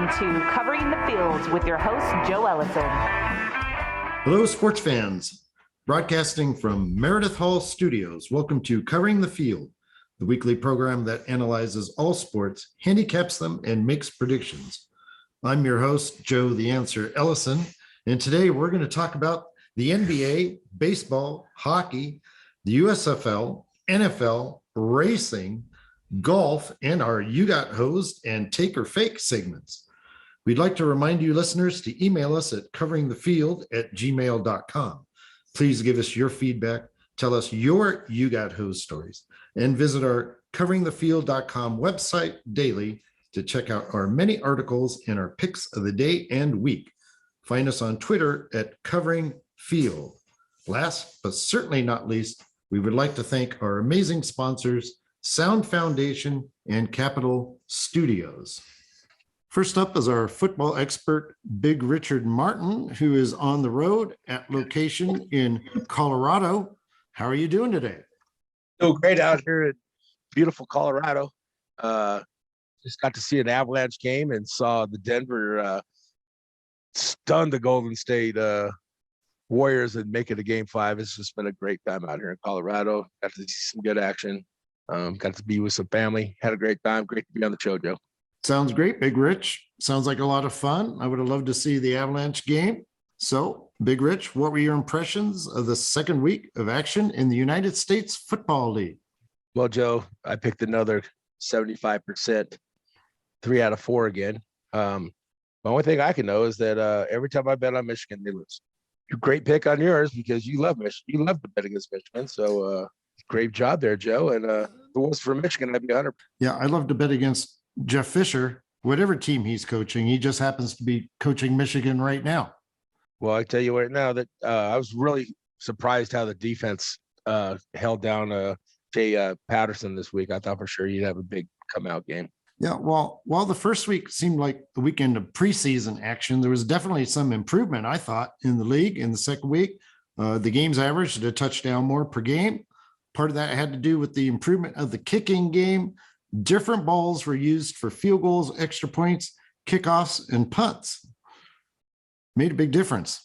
Welcome to Covering the Field with your host, Joe Ellison. Hello, sports fans. Broadcasting from Meredith Hall Studios, welcome to Covering the Field, the weekly program that analyzes all sports, handicaps them, and makes predictions. I'm your host, Joe the Answer Ellison, and today we're going to talk about the NBA, baseball, hockey, the USFL, NFL, racing, golf, and our You Got Hosed and Take or Fake segments. We'd like to remind you listeners to email us at coveringthefield@gmail.com. Please give us your feedback, tell us your You Got Hosed stories, and visit our coveringthefield.com website daily to check out our many articles and our picks of the day and week. Find us on Twitter at coveringfield. Last but certainly not least, we would like to thank our amazing sponsors, Sound Foundation and Capitol Studios. First up is our football expert, Big Richard Martin, who is on the road at location in Colorado. How are you doing today? Oh, great out here in beautiful Colorado. Just got to see an Avalanche game and saw the Denver stun the Golden State Warriors and make it a game 5. It's just been a great time out here in Colorado. Got to see some good action. Got to be with some family. Had a great time. Great to be on the show, Joe. Sounds great, Big Rich. Sounds like a lot of fun. I would have loved to see the Avalanche game. So, Big Rich, what were your impressions of the second week of action in the United States Football League? Well, Joe, I picked another 75%, 3 out of 4 again. The only thing I can know is that every time I bet on Michigan, they lose. Great pick on yours because you love Michigan. You love to bet against Michigan. So, great job there, Joe. And if it was for Michigan, I'd be 100%. Yeah, I love to bet against Jeff Fisher, whatever team he's coaching. He just happens to be coaching Michigan right now. Well, I tell you right now that I was really surprised how the defense held down Jay Patterson this week. I thought for sure you'd have a big come-out game. Yeah, well, while the first week seemed like the weekend of preseason action, there was definitely some improvement, I thought, in the league in the second week. The games averaged a touchdown more per game. Part of that had to do with the improvement of the kicking game. Different balls were used for field goals, extra points, kickoffs, and punts. Made a big difference.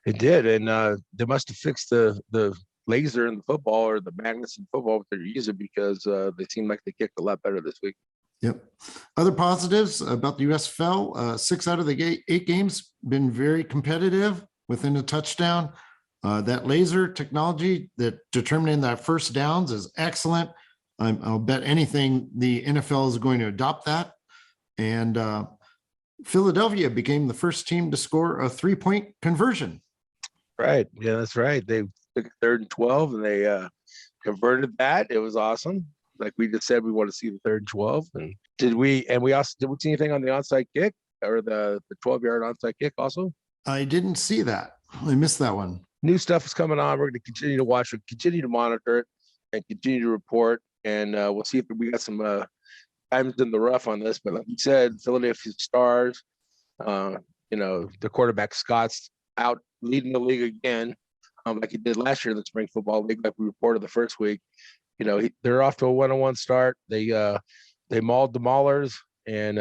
It did, and they must have fixed the laser in the football or the magnets in football that they're using because they seem like they kicked a lot better this week. Yep. Other positives about the USFL, 6 out of the 8 games been very competitive within a touchdown. That laser technology that determining that first downs is excellent. I'll bet anything the NFL is going to adopt that. And Philadelphia became the first team to score a 3-point conversion. Right. Yeah, that's right. They took 3rd and 12 and they converted that. It was awesome. Like we just said, we want to see the 3rd and 12. And did we see anything on the onside kick or the 12-yard onside kick also? I didn't see that. I missed that one. New stuff is coming on. We're going to continue to watch it, continue to monitor it, and continue to report. And we'll see if we got some diamonds in the rough on this. But like you said, Philadelphia Stars, the quarterback Scott's out leading the league again, like he did last year in the spring football league, like we reported the first week. They're off to a 1-1 start. They mauled the Maulers, and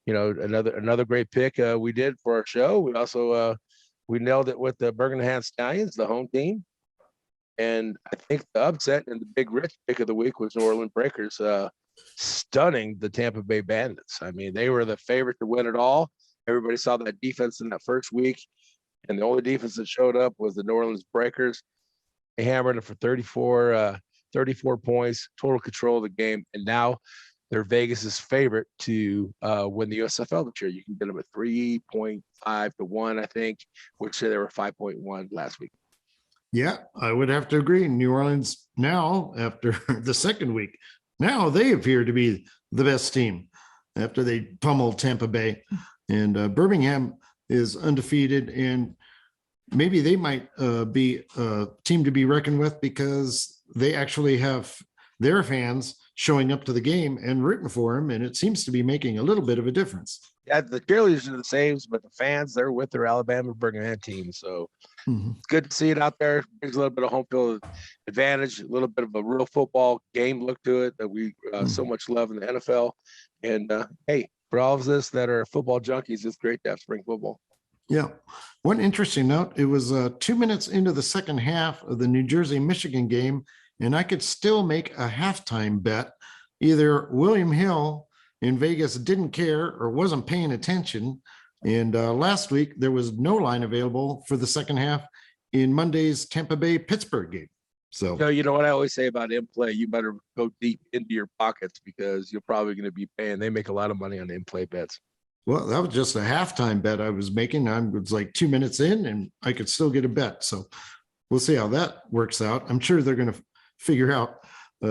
another great pick we did for our show. We also we nailed it with the Birmingham Stallions, the home team. And I think the upset and the big rich pick of the week was New Orleans Breakers stunning the Tampa Bay Bandits. I mean, they were the favorite to win it all. Everybody saw that defense in that first week. And the only defense that showed up was the New Orleans Breakers. They hammered it for 34 points, total control of the game. And now they're Vegas's favorite to win the USFL this year. You can get them at 3.5 to 1, I think, which they were 5.1 last week. Yeah, I would have to agree. New Orleans now, after the second week, now they appear to be the best team after they pummeled Tampa Bay. And Birmingham is undefeated, and maybe they might be a team to be reckoned with because they actually have their fans showing up to the game and rooting for them, and it seems to be making a little bit of a difference. Yeah, the cheerleaders are the same, but the fans, they're with their Alabama Birmingham team. So it's good to see it out there. Brings a little bit of home field advantage, a little bit of a real football game look to it that we so much love in the NFL. And, hey, for all of us that are football junkies, it's great to have spring football. Yeah. One interesting note, it was 2 minutes into the second half of the New Jersey-Michigan game, and I could still make a halftime bet. Either William Hill in Vegas didn't care or wasn't paying attention. And last week, there was no line available for the second half in Monday's Tampa Bay-Pittsburgh game. So, you know what I always say about in-play, you better go deep into your pockets because you're probably going to be paying. They make a lot of money on in-play bets. well, that was just a halftime bet I was making. I was like 2 minutes in and I could still get a bet. So we'll see how that works out. I'm sure they're going to figure out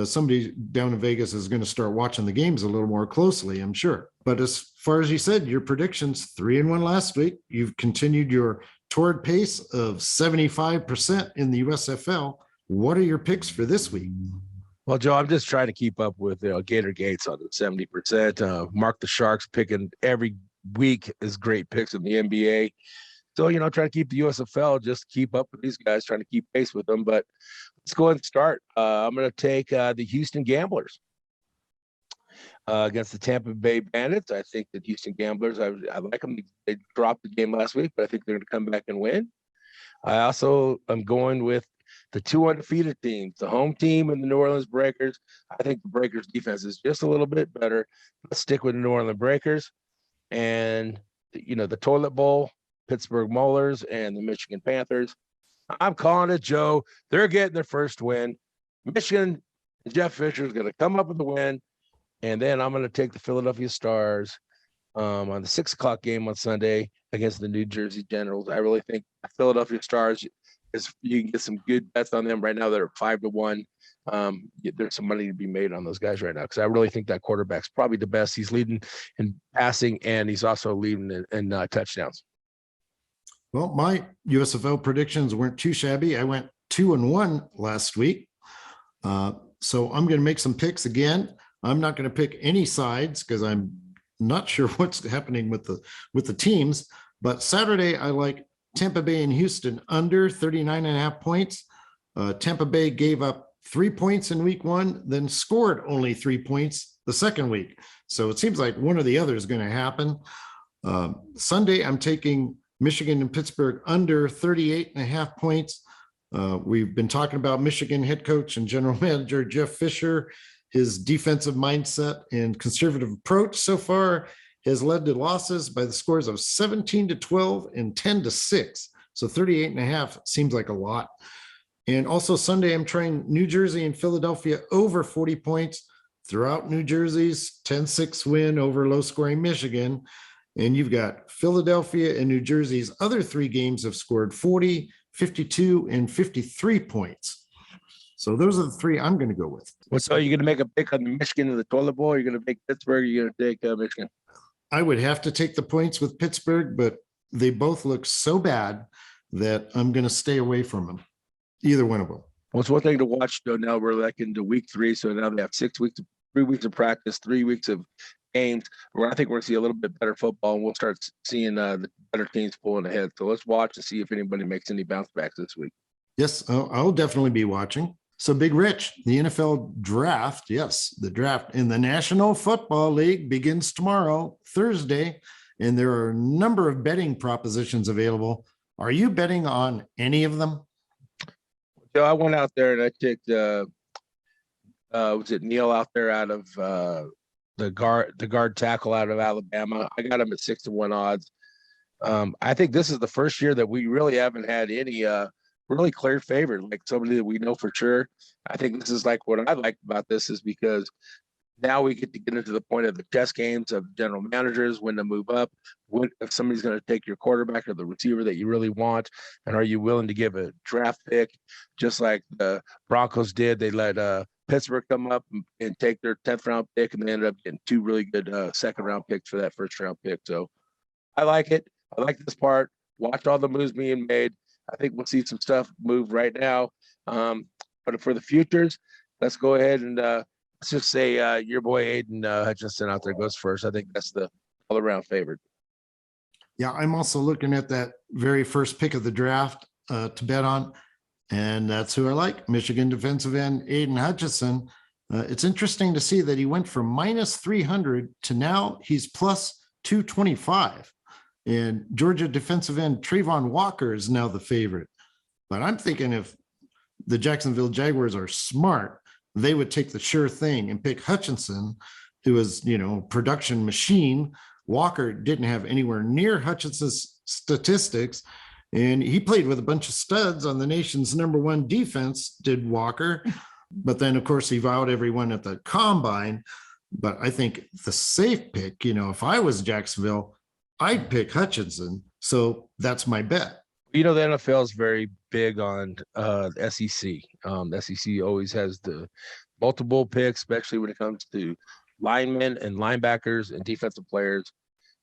somebody down in Vegas is going to start watching the games a little more closely, I'm sure. But as far as you said, your predictions 3-1 last week, you've continued your torrid pace of 75% in the USFL. What are your picks for this week? Well, Joe, I'm just trying to keep up with Gator Gates on the 70%. Marc the Sharks picking every week is great picks in the NBA. So, trying to keep the USFL, just keep up with these guys, trying to keep pace with them. But let's go ahead and start. I'm going to take the Houston Gamblers against the Tampa Bay Bandits. I think that Houston Gamblers, I like them. They dropped the game last week, but I think they're going to come back and win. I also am going with the two undefeated teams, the home team and the New Orleans Breakers. I think the Breakers defense is just a little bit better. Let's stick with the New Orleans Breakers. And, the Toilet Bowl, Pittsburgh Maulers, and the Michigan Panthers. I'm calling it, Joe. They're getting their first win. Michigan and Jeff Fisher is going to come up with the win. And then I'm going to take the Philadelphia Stars on the 6 o'clock game on Sunday against the New Jersey Generals. I really think the Philadelphia Stars you can get some good bets on them right now. They're 5-1. There's some money to be made on those guys right now because I really think that quarterback's probably the best. He's leading in passing and he's also leading in touchdowns. Well, my USFL predictions weren't too shabby. I went 2-1 last week. So I'm going to make some picks again. I'm not going to pick any sides because I'm not sure what's happening with the teams. But Saturday, I like Tampa Bay and Houston under 39.5 points. Tampa Bay gave up 3 points in week 1, then scored only 3 points the second week. So it seems like one or the other is going to happen. Sunday, I'm taking Michigan and Pittsburgh under 38.5 points. We've been talking about Michigan head coach and general manager Jeff Fisher. His defensive mindset and conservative approach so far has led to losses by the scores of 17-12 and 10-6. So 38.5 seems like a lot. And also Sunday, I'm trying New Jersey and Philadelphia over 40 points throughout New Jersey's 10-6 win over low-scoring Michigan. And you've got Philadelphia and New Jersey's other 3 games have scored 40, 52, and 53 points. So those are the 3 I'm going to go with. So you're going to make a pick on the Michigan and the Toilet Bowl? You're going to take Pittsburgh? Or you're going to take Michigan? I would have to take the points with Pittsburgh, but they both look so bad that I'm going to stay away from them. Either one of them. Well, it's one thing to watch though. Now we're like into week 3. So now they have 3 weeks of practice, 3 weeks of games where I think we're going to see a little bit better football and we'll start seeing the better teams pulling ahead. So let's watch and see if anybody makes any bounce backs this week. Yes, I'll definitely be watching. So Big Rich, the NFL draft, yes, the draft in the National Football League begins tomorrow, Thursday, and there are a number of betting propositions available. Are you betting on any of them? So I went out there and I picked, was it Neil out there out of the guard tackle out of Alabama? I got him at 6-1 odds. I think this is the first year that we really haven't had any really clear favorite, like somebody that we know for sure. I think this is like what I like about this is because now we get to get into the point of the chess games of general managers, when to move up, if somebody's going to take your quarterback or the receiver that you really want, and are you willing to give a draft pick, just like the Broncos did. They let Pittsburgh come up and take their 10th round pick, and they ended up getting 2 really good second round picks for that first round pick. So I like it. I like this part. Watch all the moves being made. I think we'll see some stuff move right now. But for the futures, let's go ahead and let's just say your boy Aiden Hutchinson out there goes first. I think that's the all-around favorite. Yeah, I'm also looking at that very first pick of the draft to bet on, and that's who I like. Michigan defensive end Aiden Hutchinson. It's interesting to see that he went from minus 300 to now he's plus 225. And Georgia defensive end Trayvon Walker is now the favorite. But I'm thinking if the Jacksonville Jaguars are smart, they would take the sure thing and pick Hutchinson, who is, production machine. Walker didn't have anywhere near Hutchinson's statistics. And he played with a bunch of studs on the nation's #1 defense, did Walker. But then, of course, he vowed everyone at the combine. But I think the safe pick, if I was Jacksonville, I'd pick Hutchinson. So that's my bet. The NFL is very big on the SEC. The SEC always has the multiple picks, especially when it comes to linemen and linebackers and defensive players.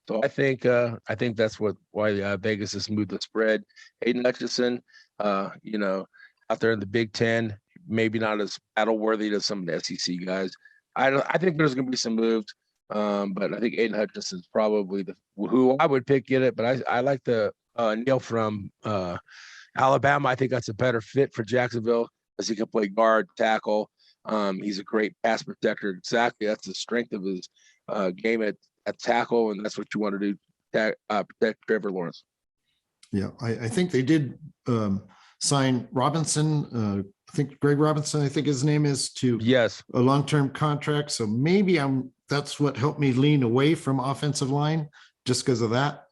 So I think that's why Vegas has moved the spread. Hayden Hutchinson, out there in the Big Ten, maybe not as battle worthy as some of the SEC guys. I think there's going to be some moves, but I think Hayden Hutchinson is probably who I would pick in it. But I like the Neal from Alabama. I think that's a better fit for Jacksonville as he can play guard, tackle. He's a great pass protector. Exactly, that's the strength of his game at tackle, and that's what you want to do, protect Trevor Lawrence. Yeah, I think they did sign Robinson. I think Greg Robinson, I think his name is, to a long-term contract. So maybe that's what helped me lean away from offensive line, just because of that.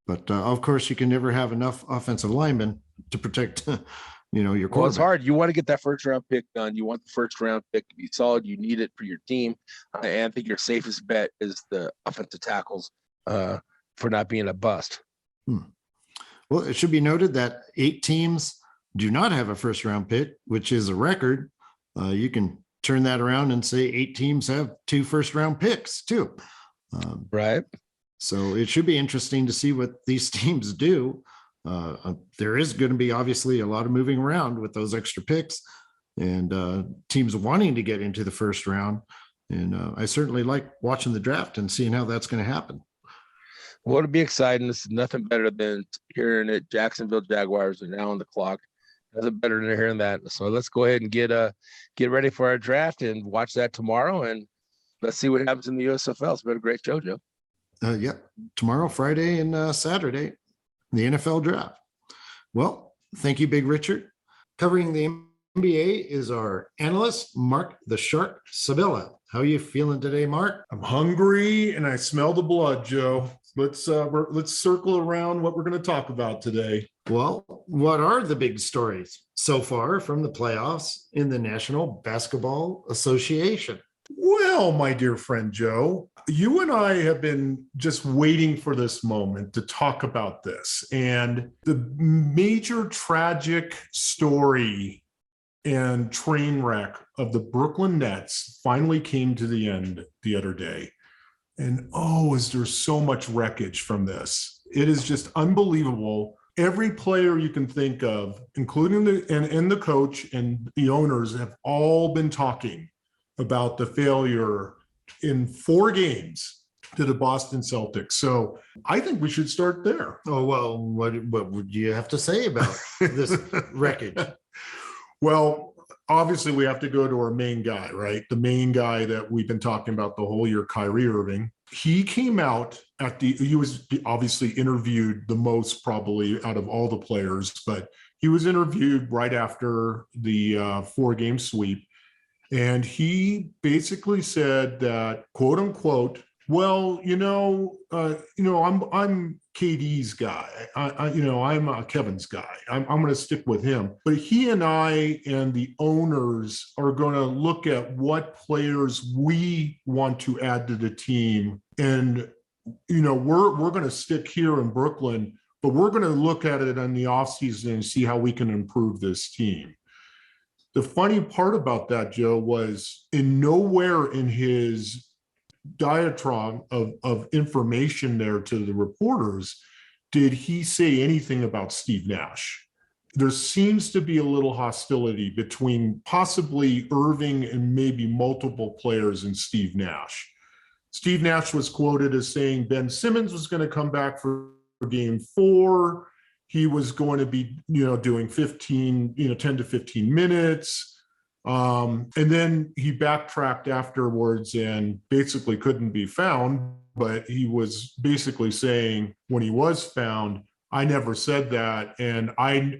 But of course, you can never have enough offensive linemen to protect, your quarterback. Well, it's hard. You want to get that first-round pick done. You want the first-round pick to be solid. You need it for your team. And I think your safest bet is the offensive tackles for not being a bust. Well, it should be noted that 8 teams do not have a first-round pick, which is a record. You can turn that around and say 8 teams have 2 first-round picks too. Right. So it should be interesting to see what these teams do. There is going to be obviously a lot of moving around with those extra picks and teams wanting to get into the first round. And I certainly like watching the draft and seeing how that's going to happen. Well, it'll be exciting. This is nothing better than hearing it. Jacksonville Jaguars are now on the clock. Nothing better than hearing that. So let's go ahead and get ready for our draft and watch that tomorrow. And let's see what happens in the USFL. It's been a great show, Joe. Yeah, tomorrow, Friday, and Saturday, the NFL draft. Well, thank you, Big Richard. Covering the NBA is our analyst, Marc the Shark Sabella. How are you feeling today, Marc? I'm hungry and I smell the blood, Joe. Let's circle around what we're going to talk about today. Well, what are the big stories so far from the playoffs in the National Basketball Association? Well, my dear friend Joe, you and I have been just waiting for this moment to talk about this. And the major tragic story and train wreck of the Brooklyn Nets finally came to the end the other day. And is there so much wreckage from this? It is just unbelievable. Every player you can think of, including the coach and the owners, have all been talking about the failure in 4 games to the Boston Celtics. So I think we should start there. Oh, well, what would you have to say about this wreckage? Well, obviously we have to go to our main guy, right? The main guy that we've been talking about the whole year, Kyrie Irving. He came out he was obviously interviewed the most probably out of all the players, but he was interviewed right after the 4-game sweep. And he basically said that, quote unquote, well, I'm KD's guy. I'm Kevin's guy. I'm going to stick with him. But he and I and the owners are going to look at what players we want to add to the team. And, we're going to stick here in Brooklyn, but we're going to look at it in the offseason and see how we can improve this team. The funny part about that, Joe, was nowhere in his diatribe of information there to the reporters did he say anything about Steve Nash. There seems to be a little hostility between possibly Irving and maybe multiple players and Steve Nash. Steve Nash was quoted as saying Ben Simmons was going to come back for game 4. He was going to be, doing 10 to 15 minutes. And then he backtracked afterwards and basically couldn't be found. But he was basically saying when he was found, I never said that. And I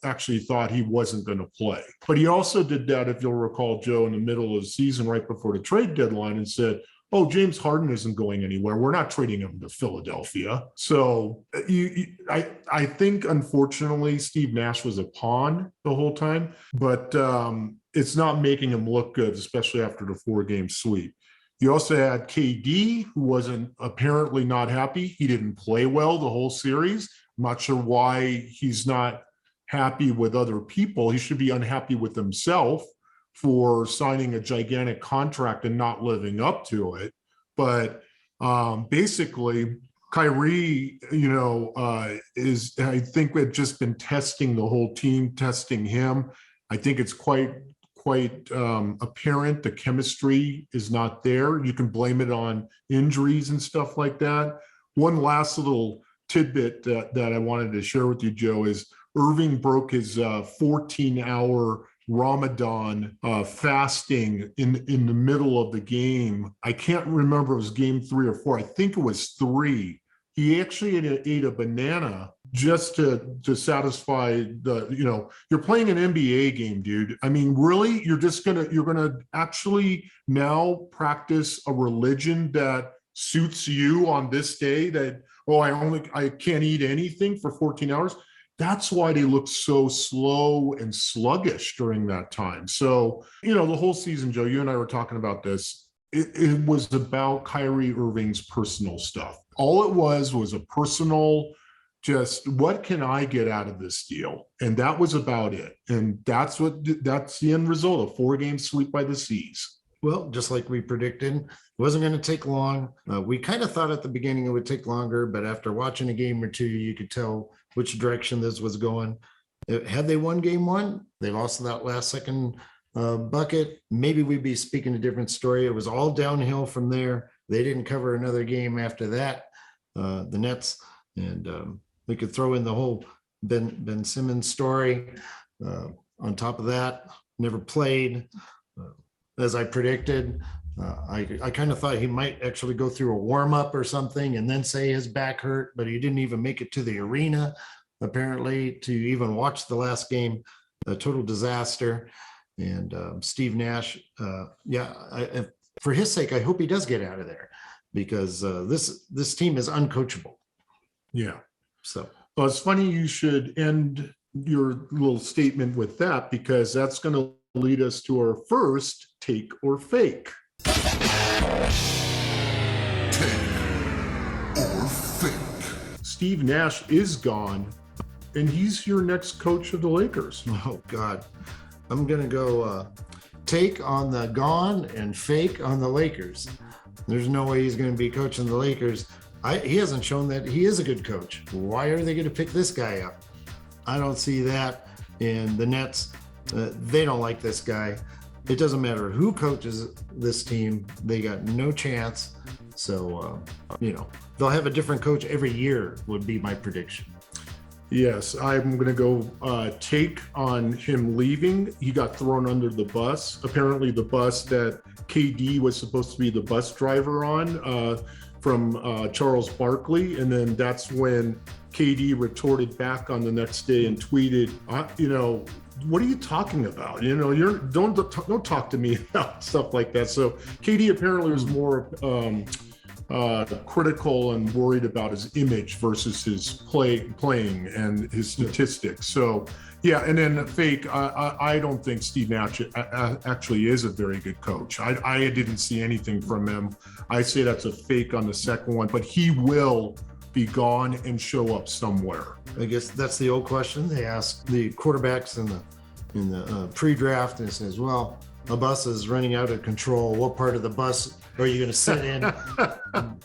actually thought he wasn't going to play. But he also did that, if you'll recall, Joe, in the middle of the season, right before the trade deadline, and said, oh, James Harden isn't going anywhere. We're not trading him to Philadelphia. So I think, unfortunately, Steve Nash was a pawn the whole time, but it's not making him look good, especially after the 4-game sweep. You also had KD, who wasn't apparently not happy. He didn't play well the whole series. I'm not sure why he's not happy with other people. He should be unhappy with himself for signing a gigantic contract and not living up to it. But basically, Kyrie, is, I think we've just been testing the whole team, testing him. I think it's quite apparent the chemistry is not there. You can blame it on injuries and stuff like that. One last little tidbit that I wanted to share with you, Joe, is Irving broke his 14-hour Ramadan fasting in the middle of the game. I can't remember if it was game 3 or 4. I think it was 3. He actually ate a banana just to satisfy you're playing an NBA game, dude. I mean, really, you're gonna actually now practice a religion that suits you on this day, that, oh, I can't eat anything for 14 hours. That's why they look so slow and sluggish during that time. So, the whole season, Joe, you and I were talking about this. It was about Kyrie Irving's personal stuff. All it was a personal, just what can I get out of this deal? And that was about it. And that's the end result, a 4-game sweep by the C's. Well, just like we predicted, it wasn't going to take long. We kind of thought at the beginning it would take longer, but after watching a game or two, you could tell which direction this was going. Had they won game 1, they lost that last second bucket, maybe we'd be speaking a different story. It was all downhill from there. They didn't cover another game after that, the Nets, and we could throw in the whole Ben Simmons story. On top of that, never played. As I predicted, I kind of thought he might actually go through a warm-up or something and then say his back hurt, but he didn't even make it to the arena, apparently, to even watch the last game. A total disaster. And Steve Nash, for his sake, I hope he does get out of there, because this team is uncoachable. Yeah. So, well, it's funny you should end your little statement with that, because that's going to lead us to our first take or fake. Take or fake. Steve Nash is gone, and he's your next coach of the Lakers. oh God, I'm going to go take on the gone and fake on the Lakers. There's no way he's going to be coaching the Lakers. He hasn't shown that he is a good coach. Why are they going to pick this guy up? I don't see that. And the Nets, they don't like this guy. It doesn't matter who coaches this team. They got no chance. So, they'll have a different coach every year would be my prediction. Yes, I'm going to go take on him leaving. He got thrown under the bus. Apparently the bus that KD was supposed to be the bus driver on from Charles Barkley. And then that's when KD retorted back on the next day and tweeted, what are you talking about? Don't talk to me about stuff like that. So KD apparently was more critical and worried about his image versus his playing and his statistics. So yeah, and then fake. I don't think Steve Nash actually is a very good coach. I didn't see anything from him. I say that's a fake on the second one, but he will be gone and show up somewhere. I guess that's the old question they ask the quarterbacks in the pre-draft, and it says, well, a bus is running out of control. What part of the bus are you going to sit in?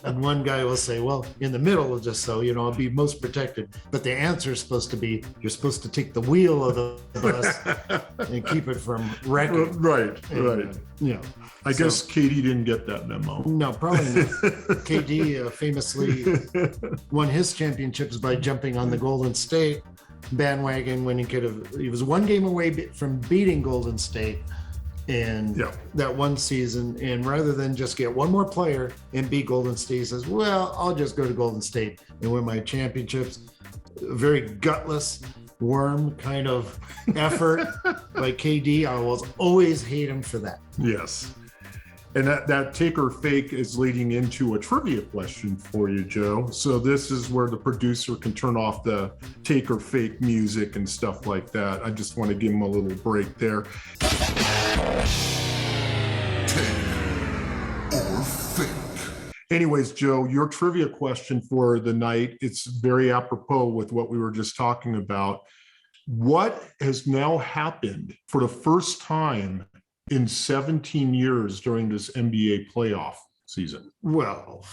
And one guy will say, well, in the middle, just so, I'll be most protected. But the answer is supposed to be, you're supposed to take the wheel of the bus and keep it from wrecking. Right. I guess KD didn't get that memo. No, probably not. KD famously won his championships by jumping on the Golden State bandwagon when he was one game away from beating Golden State. And Yeah. that one season, and rather than just get one more player and beat Golden State, he says, well, I'll just go to Golden State and win my championships. Very gutless worm kind of effort by KD. I will always hate him for that. Yes. And that take or fake is leading into a trivia question for you, Joe. So this is where the producer can turn off the take or fake music and stuff like that. I just want to give him a little break there. Or fake. Anyways, Joe, your trivia question for the night, it's very apropos with what we were just talking about. What has now happened for the first time in 17 years during this NBA playoff season? Well,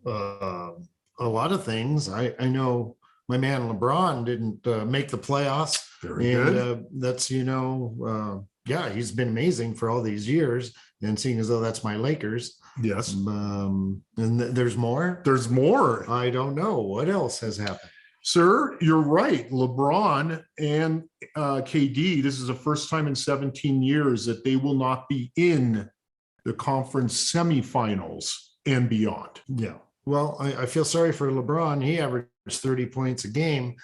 a lot of things. I know my man LeBron didn't make the playoffs. Very good. That's, yeah, he's been amazing for all these years. And seeing as though that's my Lakers. Yes. And there's more? There's more. I don't know. What else has happened? Sir, you're right. LeBron and KD, this is the first time in 17 years that they will not be in the conference semifinals and beyond. Yeah. Well, I feel sorry for LeBron. He averaged 30 points a game.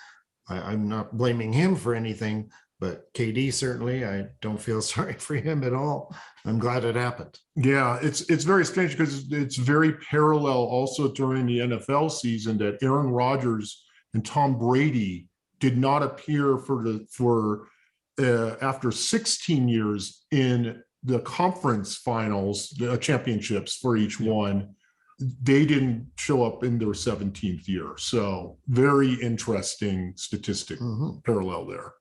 I'm not blaming him for anything, but KD certainly, I don't feel sorry for him at all. I'm glad it happened. Yeah, it's very strange because it's very parallel also during the NFL season that Aaron Rodgers and Tom Brady did not appear after 16 years in the conference finals, the championships for each one. They didn't show up in their 17th year. So very interesting statistic parallel there.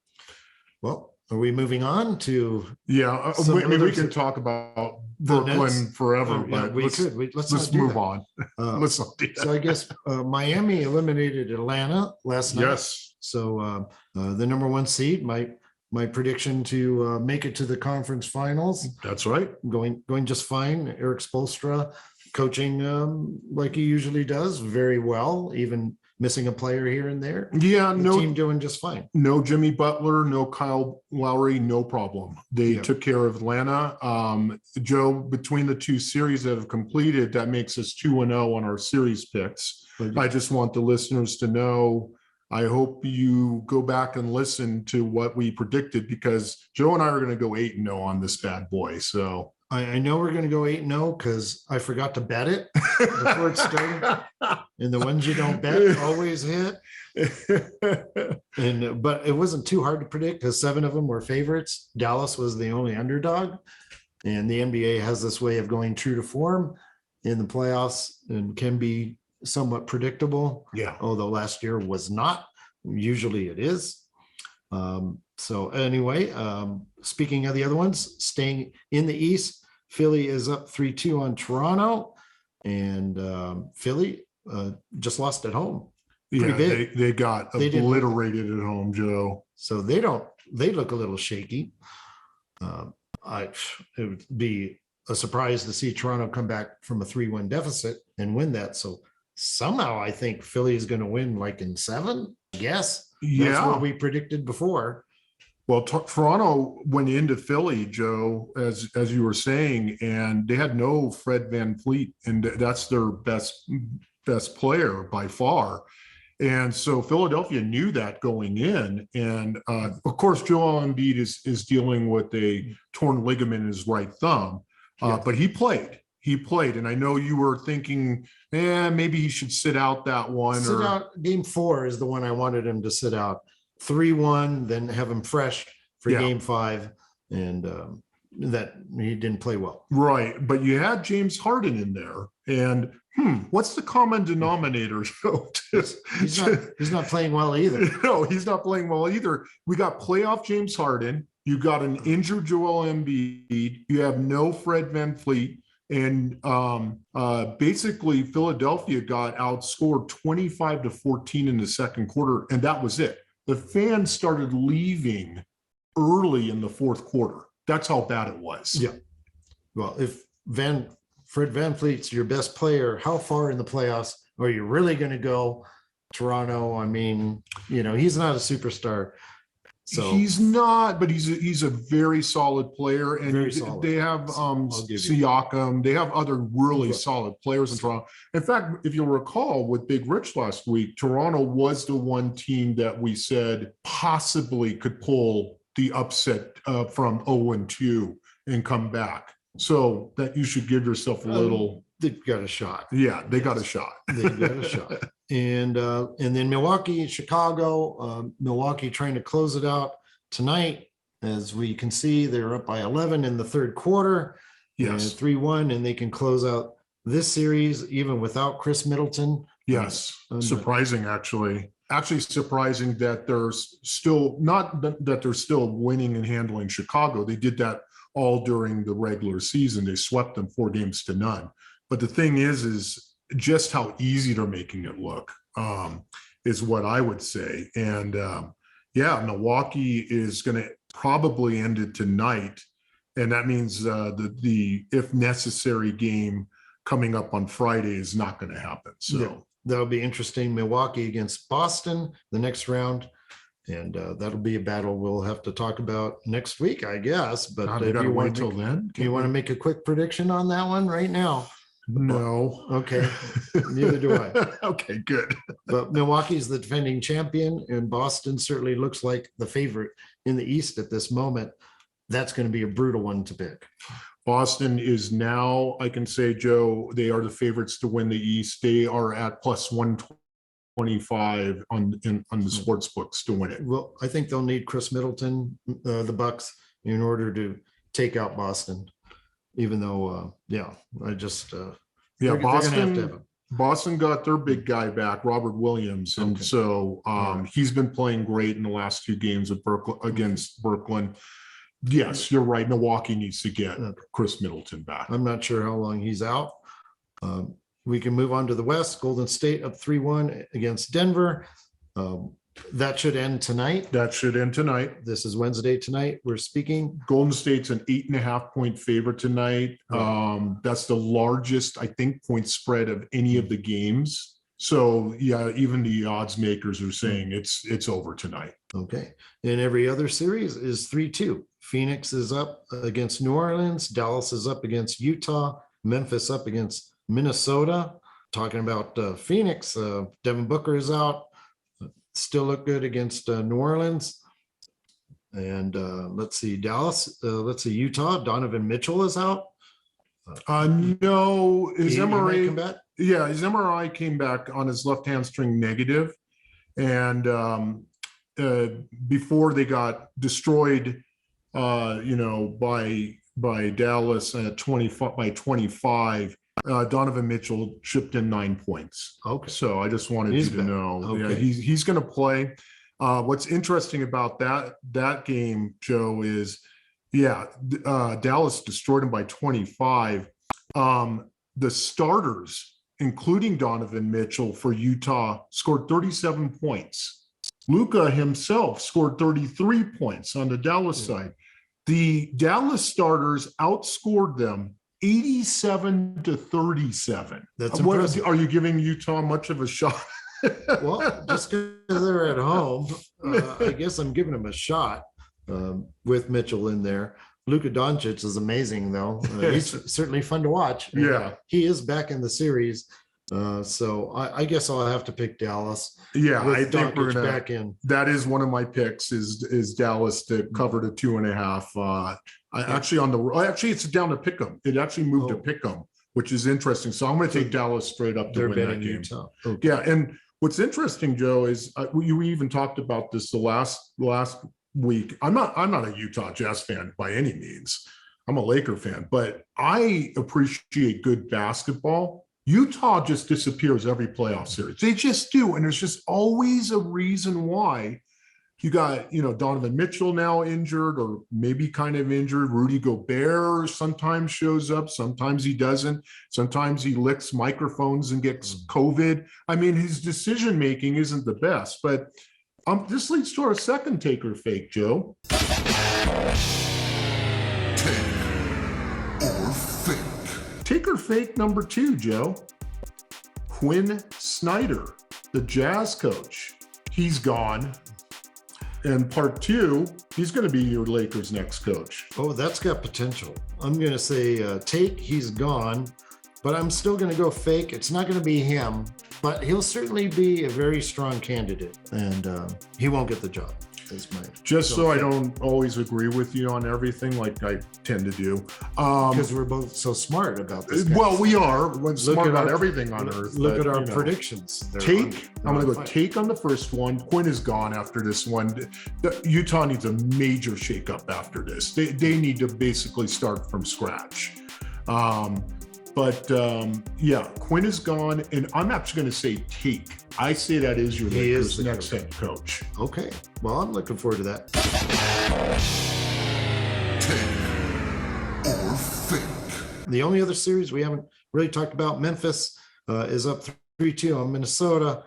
Well, are we moving on to? Yeah, we can talk about Brooklyn forever, but let's move on. Let's not do that. So I guess Miami eliminated Atlanta last night. Yes. So the number one seed, my prediction to make it to the conference finals. That's right. Going just fine. Eric Spoelstra coaching like he usually does, very well, even missing a player here and there. Yeah, the team doing just fine. No Jimmy Butler, no Kyle Lowry, no problem. They took care of Atlanta. Joe, between the two series that have completed, that makes us 2-0 on our series picks. I just want the listeners to know, I hope you go back and listen to what we predicted, because Joe and I are going to go 8-0 on this bad boy. So I know we're going to go 8-0 because I forgot to bet it before it started. And the ones you don't bet always hit. But it wasn't too hard to predict because 7 of them were favorites. Dallas was the only underdog. And the NBA has this way of going true to form in the playoffs and can be somewhat predictable. Yeah. Although last year was not. Usually it is. So anyway, speaking of the other ones, staying in the East, Philly is up 3-2 on Toronto, and Philly just lost at home. Yeah, they got obliterated at home, Joe. So they look a little shaky. It would be a surprise to see Toronto come back from a 3-1 deficit and win that. So somehow I think Philly is going to win like in 7. Yes. That's what we predicted before. Well, Toronto went into Philly, Joe, as you were saying, and they had no Fred VanVleet, and that's their best player by far. And so Philadelphia knew that going in. And of course, Joel Embiid is dealing with a torn ligament in his right thumb, but he played. And I know you were thinking, maybe he should sit out that one. Sit out. Game 4 is the one I wanted him to sit out. 3-1, then have him fresh for game 5. And that he didn't play well. Right. But you had James Harden in there. And what's the common denominator? He's not playing well either. No, he's not playing well either. We got playoff James Harden. You got an injured Joel Embiid. You have no Fred VanVleet. And basically, Philadelphia got outscored 25-14 in the second quarter, and that was it. The fans started leaving early in the fourth quarter. That's how bad it was. Yeah. Well, if Fred VanVleet's your best player, how far in the playoffs are you really going to go? Toronto, I mean, he's not a superstar. So he's not, but he's a very solid player, and Very solid. they have I'll give you Siakam. They have other really Okay. solid players in Toronto. In fact, if you'll recall, with Big Rich last week, Toronto was the one team that we said possibly could pull the upset from 0-2 and come back. So that you should give yourself a little. they've got a shot. Yeah, they got a shot. They got a shot. And then Milwaukee, Chicago, Milwaukee trying to close it out tonight. As we can see, they're up by 11 in the third quarter. Yes. 3-1, and they can close out this series even without Chris Middleton. Yes, And, surprising actually. Actually surprising that there's still not that they're still winning and handling Chicago. They did that all during the regular season. They swept them 4-0. But the thing is just how easy they're making it look is what I would say. And yeah, Milwaukee is going to probably end it tonight. And that means the if necessary game coming up on Friday is not going to happen. So yeah, that'll be interesting. Milwaukee against Boston, the next round. And that'll be a battle we'll have to talk about next week, I guess. But God, if we gotta you wait want till then. do you want to make a quick prediction on that one right now? No. Okay, neither do I. Okay, good. But Milwaukee's the defending champion, and Boston certainly looks like the favorite in the East at this moment. That's going to be a brutal one to pick. Boston is now, I can say, Joe, they are the favorites to win the East. They are at plus 125 on the sports books to win it. Well, I think they'll need Chris Middleton, the Bucks, in order to take out Boston. Even though, I just Yeah, they're gonna have to have Boston. him. Boston got their big guy back, Robert Williams, and Okay. so he's been playing great in the last 2 games with against Brooklyn. Yes, you're right. Milwaukee needs to get Chris Middleton back. I'm not sure how long he's out. We can move on to the West. Golden State up 3-1 against Denver. That should end tonight. That should end tonight. This is Wednesday tonight. We're speaking. Golden State's an 8.5-point favorite tonight. That's the largest, I think, point spread of any of the games. So yeah, even the odds makers are saying it's over tonight. Okay. And every other series is 3-2. Phoenix is up against New Orleans. Dallas is up against Utah. Memphis up against Minnesota. Talking about Phoenix, Devin Booker is out. Still look good against New Orleans. And let's see, Dallas. Let's see, Utah. Donovan Mitchell is out. No, his He might MRI. come back. Yeah, his MRI came back on his left hamstring negative, and before they got destroyed, by Dallas at 25. Donovan Mitchell chipped in 9 points. Okay. So I just wanted He's you to back. know, Okay. yeah, he's going to play. What's interesting about that game, Joe, is Dallas destroyed him by 25. The starters, including Donovan Mitchell for Utah, scored 37 points. Luka himself scored 33 points on the Dallas side. The Dallas starters outscored them 87-37. That's impressive. Are you giving Utah much of a shot? Well, just because they're at home, I guess I'm giving them a shot with Mitchell in there. Luka Doncic is amazing, though. He's certainly fun to watch. Yeah. He is back in the series. So I guess I'll have to pick Dallas. Yeah, with I think we're Doncic gonna. back in. That is one of my picks. Is Dallas to cover the 2.5? Actually, it's down to pick 'em. It actually moved to pick 'em, which is interesting. So I'm going to take Dallas straight up to They're win that betting game. Utah. Okay. Yeah, and what's interesting, Joe, is we even talked about this the last week. I'm not a Utah Jazz fan by any means. I'm a Laker fan, but I appreciate good basketball. Utah just disappears every playoff series. They just do, and there's just always a reason why. You got, Donovan Mitchell now injured or maybe kind of injured. Rudy Gobert sometimes shows up. Sometimes he doesn't. Sometimes he licks microphones and gets COVID. I mean, his decision-making isn't the best, but this leads to our second take or fake, Joe. Take or fake number 2, Joe. Quinn Snyder, the Jazz coach. He's gone. And part two, he's going to be your Lakers' next coach. Oh, that's got potential. I'm going to say take, he's gone, but I'm still going to go fake. It's not going to be him, but he'll certainly be a very strong candidate, and he won't get the job. Just so I don't always agree with you on everything like I tend to do. Because we're both so smart about this. Well, we are. We're smart about everything on earth. Look at our predictions. I'm going to go take on the first one. Quinn is gone after this one. Utah needs a major shakeup after this. They need to basically start from scratch. But Quinn is gone, and I'm actually going to say take. I say that is your Lakers' next head coach. Okay. Well, I'm looking forward to that. Take or fake. The only other series we haven't really talked about, Memphis is up 3-2 on Minnesota.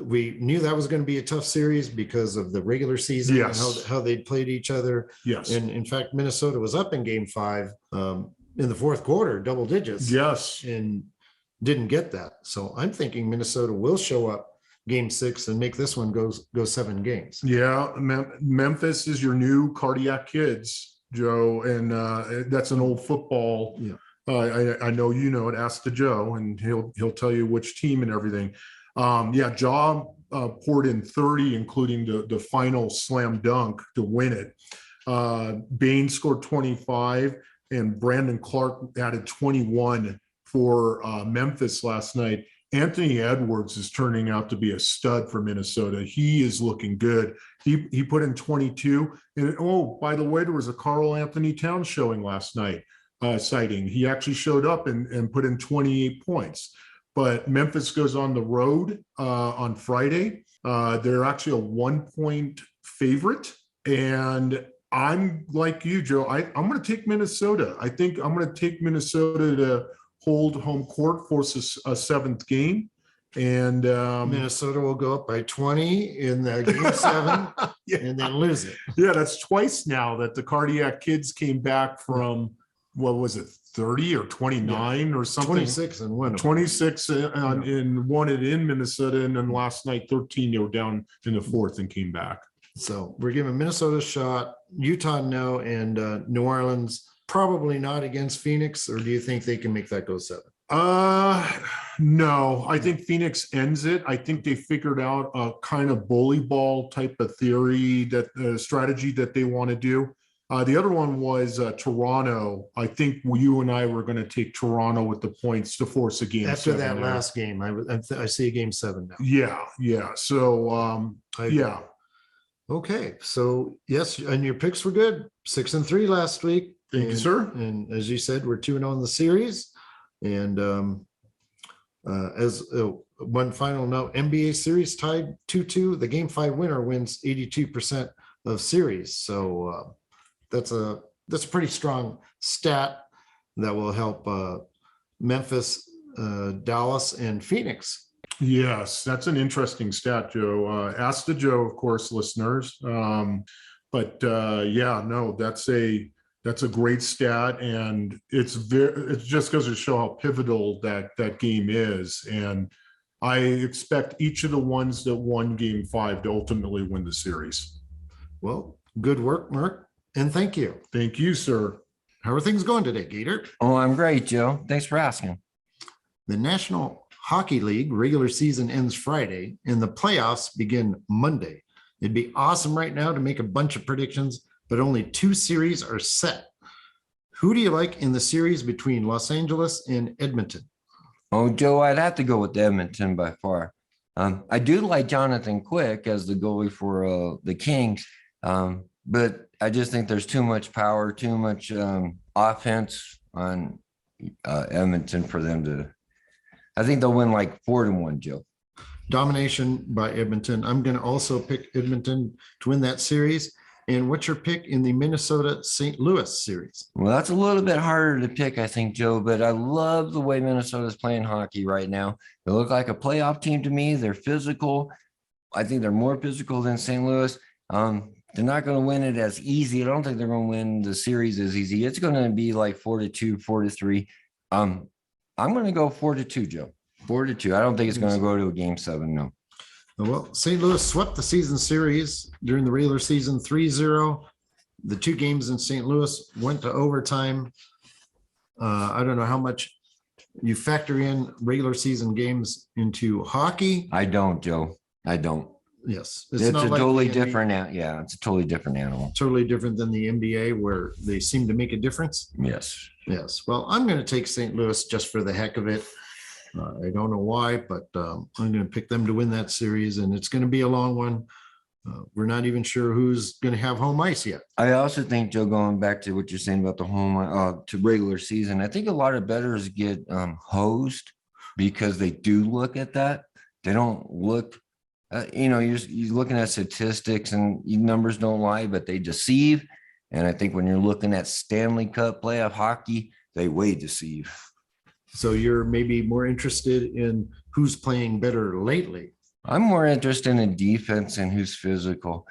We knew that was going to be a tough series because of the regular season, yes, and how they'd played each other. Yes. And in fact, Minnesota was up in game 5 in the fourth quarter, double digits. Yes. And didn't get that. So I'm thinking Minnesota will show up game 6 and make this one go 7 games. Yeah. Memphis is your new cardiac kids, Joe. And that's an old football. Yeah. I know, you know it. Ask the Joe and he'll tell you which team and everything. Jaw poured in 30, including the final slam dunk to win it. Bain scored 25 and Brandon Clark added 21 for Memphis last night. Anthony Edwards is turning out to be a stud for Minnesota. He is looking good. He put in 22. And oh, by the way, there was a Karl Anthony Towns showing last night, sighting. He actually showed up and put in 28 points. But Memphis goes on the road on Friday. They're actually a 1-point favorite. And I'm like you, Joe. I'm going to take Minnesota. I think I'm going to take Minnesota to hold home court, force a 7th game. And Minnesota will go up by 20 in the game 7 and then lose it. Yeah, that's twice now that the cardiac kids came back from, what was it, 30 or 29 or something? 26 and won. 26 and won it in Minnesota. And then last night, 13, they were down in the 4th and came back. So we're giving Minnesota a shot, Utah no, and New Orleans probably not against Phoenix, or do you think they can make that go 7? No, I think Phoenix ends it. I think they figured out a kind of bully ball type of theory, that strategy that they want to do. The other one was Toronto. I think you and I were going to take Toronto with the points to force a game. After that last game, I see a game 7 now. Yeah. So, Okay. So yes, and your picks were good. 6-3 last week. Thank you, sir. And as you said, we're 2-0 in the series. And as one final note, NBA series tied 2-2. The game 5 winner wins 82% of series. So that's a pretty strong stat that will help Memphis, Dallas, and Phoenix. Yes, that's an interesting stat, Joe. Ask the Joe, of course, listeners. That's a great stat, and it just goes to show how pivotal that game is. And I expect each of the ones that won game 5 to ultimately win the series. Well, good work, Marc, and thank you. Thank you, sir. How are things going today, Gator? Oh, I'm great, Joe. Thanks for asking. The National Hockey League regular season ends Friday, and the playoffs begin Monday. It'd be awesome right now to make a bunch of predictions, but only 2 series are set. Who do you like in the series between Los Angeles and Edmonton? Oh, Joe, I'd have to go with Edmonton by far. I do like Jonathan Quick as the goalie for the Kings, but I just think there's too much power, too much offense on Edmonton for them to. I think they'll win like 4-1, Joe. Domination by Edmonton. I'm going to also pick Edmonton to win that series. And what's your pick in the Minnesota-St. Louis series? Well, that's a little bit harder to pick, I think, Joe, but I love the way Minnesota's playing hockey right now. They look like a playoff team to me. They're physical. I think they're more physical than St. Louis. They're not going to win it as easy. I don't think they're going to win the series as easy. It's going to be like 4-2, 4-3. I'm going to go 4-2, Joe. 4-2. I don't think it's going to go to a game 7, no. Well, St. Louis swept the season series during the regular season 3-0. The two games in St. Louis went to overtime. I don't know how much you factor in regular season games into hockey. I don't, Joe. I don't. Yes. It's a not like totally the NBA. different. Yeah, it's a totally different animal. Totally different than the NBA where they seem to make a difference. Yes. Yes. Well, I'm going to take St. Louis just for the heck of it. I don't know why, but I'm going to pick them to win that series, and it's going to be a long one. We're not even sure who's going to have home ice yet. I also think, Joe, going back to what you're saying about the home to regular season, I think a lot of bettors get hosed because they do look at that. They don't look, you're looking at statistics and numbers don't lie, but they deceive. And I think when you're looking at Stanley Cup playoff hockey, they way deceive. So you're maybe more interested in who's playing better lately. I'm more interested in defense and who's physical.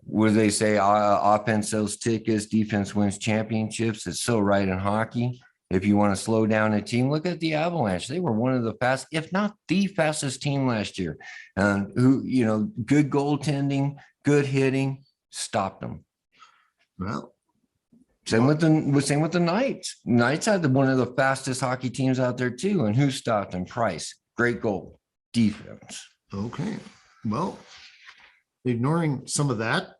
Where they say offense sells tickets, defense wins championships. It's so right in hockey. If you want to slow down a team, look at the Avalanche. They were one of the fast, if not the fastest team last year. Good goaltending, good hitting, stopped them. Well, Same with the Knights. Knights had one of the fastest hockey teams out there too. And who stopped them? Price. Great goal. Defense. okay. Well, ignoring some of that,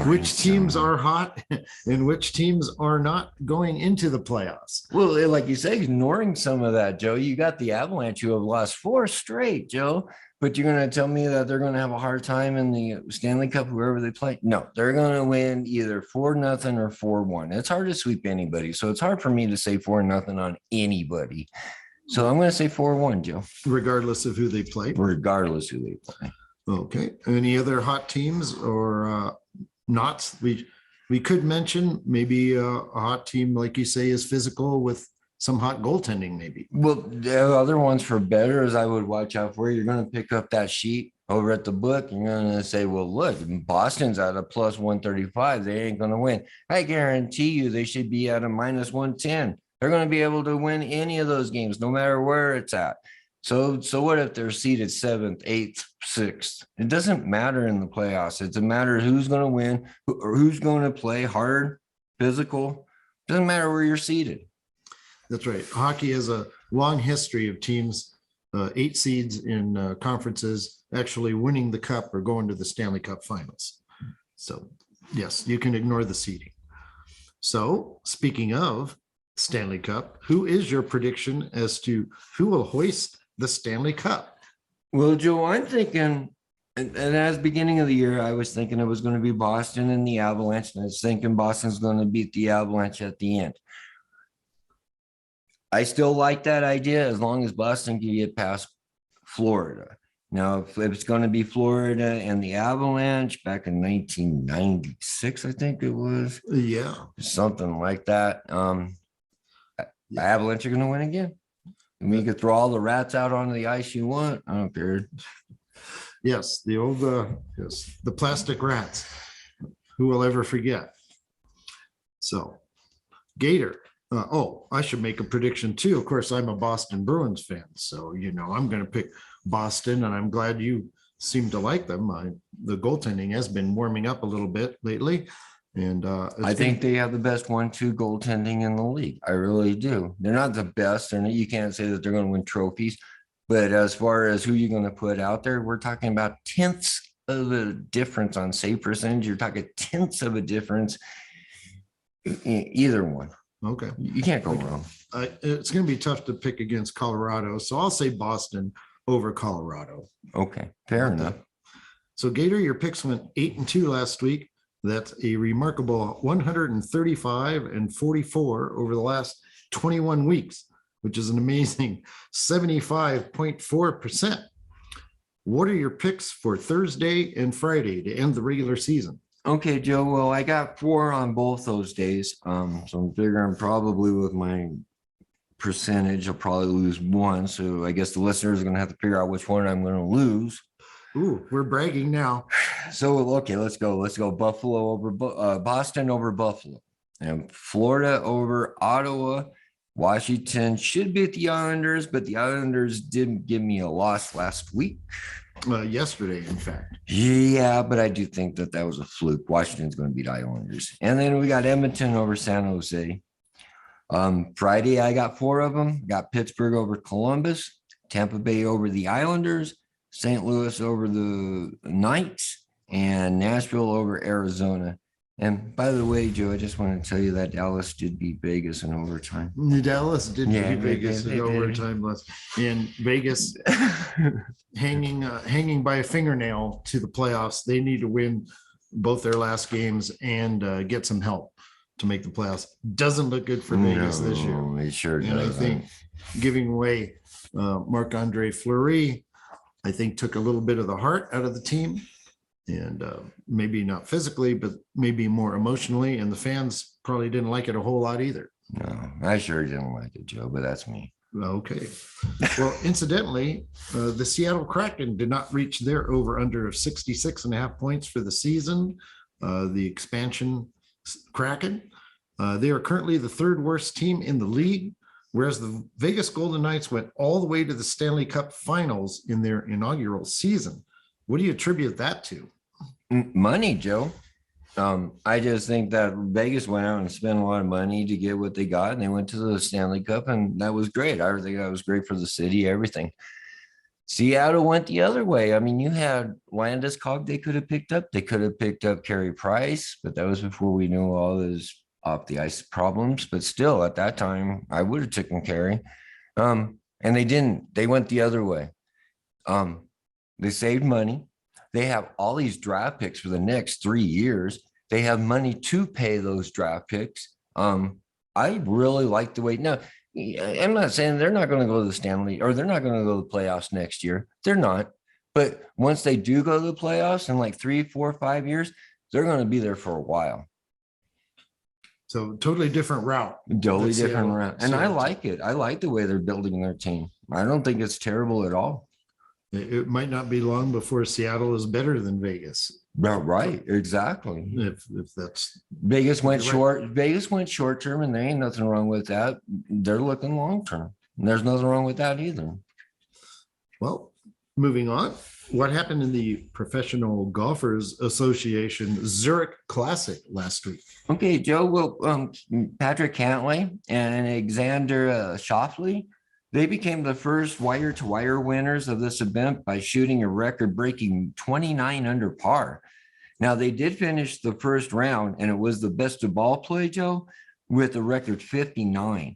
which teams are hot and which teams are not going into the playoffs? Well, like you say, ignoring some of that, Joe, you got the Avalanche who have lost 4 straight, Joe, but you're going to tell me that they're going to have a hard time in the Stanley Cup, whoever they play? No, they're going to win either 4-0 or 4-1. It's hard to sweep anybody. So it's hard for me to say 4-0 on anybody. So I'm going to say 4-1, Joe. Regardless of who they play. Regardless who they play. Okay. Any other hot teams or not? We could mention maybe a hot team, like you say, is physical with some hot goaltending, maybe. Well, the other ones for bettors I would watch out for. You're going to pick up that sheet over at the book. You're going to say, well, look, Boston's at a plus 135. They ain't going to win. I guarantee you they should be at a minus 110. They're going to be able to win any of those games, no matter where it's at. So what if they're seated 7th, 8th, 6th? It doesn't matter in the playoffs. It's a matter of who's going to win or who's going to play hard, physical. Doesn't matter where you're seated. That's right. Hockey has a long history of teams, 8 seeds in conferences, actually winning the cup or going to the Stanley Cup finals. So yes, you can ignore the seeding. So speaking of Stanley Cup, who is your prediction as to who will hoist the Stanley Cup? Well, Joe, I'm thinking, and as beginning of the year, I was thinking it was going to be Boston and the Avalanche, and I was thinking Boston's going to beat the Avalanche at the end. I still like that idea as long as Boston can get past Florida. Now, if it's going to be Florida and the Avalanche back in 1996, I think it was. Yeah. Something like that. The Avalanche are going to win again. I mean, you could throw all the rats out onto the ice you want. I don't care. Yes, the old the plastic rats. Who will ever forget? So, Gator. I should make a prediction too. Of course, I'm a Boston Bruins fan, so I'm going to pick Boston, and I'm glad you seem to like them. The goaltending has been warming up a little bit lately. And I think they have the best 1-2 goaltending in the league. I really do. They're not the best, and you can't say that they're going to win trophies. But as far as who you're going to put out there, we're talking about tenths of a difference on save percentage. You're talking tenths of a difference in either one. Okay. You can't go wrong. It's going to be tough to pick against Colorado, so I'll say Boston over Colorado. Okay, fair enough. So Gator, your picks went 8-2 last week. That's a remarkable 135-44 over the last 21 weeks, which is an amazing 75.4%. What are your picks for Thursday and Friday to end the regular season? Okay, Joe. Well, I got 4 on both those days. So I'm figuring probably with my percentage, I'll probably lose 1. So I guess the listeners are going to have to figure out which one I'm going to lose. Ooh, we're bragging now. So, okay, let's go. Buffalo over Boston over Buffalo, and Florida over Ottawa. Washington should beat the Islanders, but the Islanders didn't give me a loss last week. yesterday, in fact. Yeah, but I do think that that was a fluke. Washington's going to beat Islanders. And then we got Edmonton over San Jose. Friday, I got 4 of them. Got Pittsburgh over Columbus, Tampa Bay over the Islanders, St. Louis over the Knights, and Nashville over Arizona. And by the way, Joe, I just want to tell you that Dallas did beat Vegas in overtime. Dallas did beat Vegas they in did. overtime last. And Vegas hanging by a fingernail to the playoffs. They need to win both their last games and get some help to make the playoffs. Doesn't look good for Vegas this year. No, it sure And I does. think giving away Marc-Andre Fleury, I think took a little bit of the heart out of the team, and maybe not physically, but maybe more emotionally. And the fans probably didn't like it a whole lot either. No, I sure didn't like it, Joe, but that's me. Okay. Well, incidentally, the Seattle Kraken did not reach their over-under of 66.5 points for the season. The expansion Kraken, they are currently the 3rd worst team in the league, whereas the Vegas Golden Knights went all the way to the Stanley Cup Finals in their inaugural season. What do you attribute that to? Money, Joe. I just think that Vegas went out and spent a lot of money to get what they got, and they went to the Stanley Cup, and that was great. I think that was great for the city, everything. Seattle went the other way. I mean, you had Landeskog they could have picked up. They could have picked up Carey Price, but that was before we knew all his off the ice problems. But still, at that time, I would have taken Carey. And they didn't. They went the other way. They saved money. They have all these draft picks for the next 3 years. They have money to pay those draft picks. I really like the way. Now, I'm not saying they're not going to go to the Stanley or they're not going to go to the playoffs next year. They're not. But once they do go to the playoffs in like 3, 4, 5 years, they're going to be there for a while. So totally different route. Totally Seattle- different route. And I Seattle- like it. I like the way they're building their team. I don't think it's terrible at all. It might not be long before Seattle is better than Vegas. Right. Exactly. If that's Vegas went You're short. Vegas went short term, and there ain't nothing wrong with that. They're looking long term. And there's nothing wrong with that either. well, moving on. What happened in the Professional Golfers Association Zurich Classic last week? Okay, Joe. Well, Patrick Cantlay and Alexander Schauffele, they became the first wire-to-wire winners of this event by shooting a record-breaking 29 under par. Now, they did finish the first round, and it was the best of ball play, Joe, with a record 59.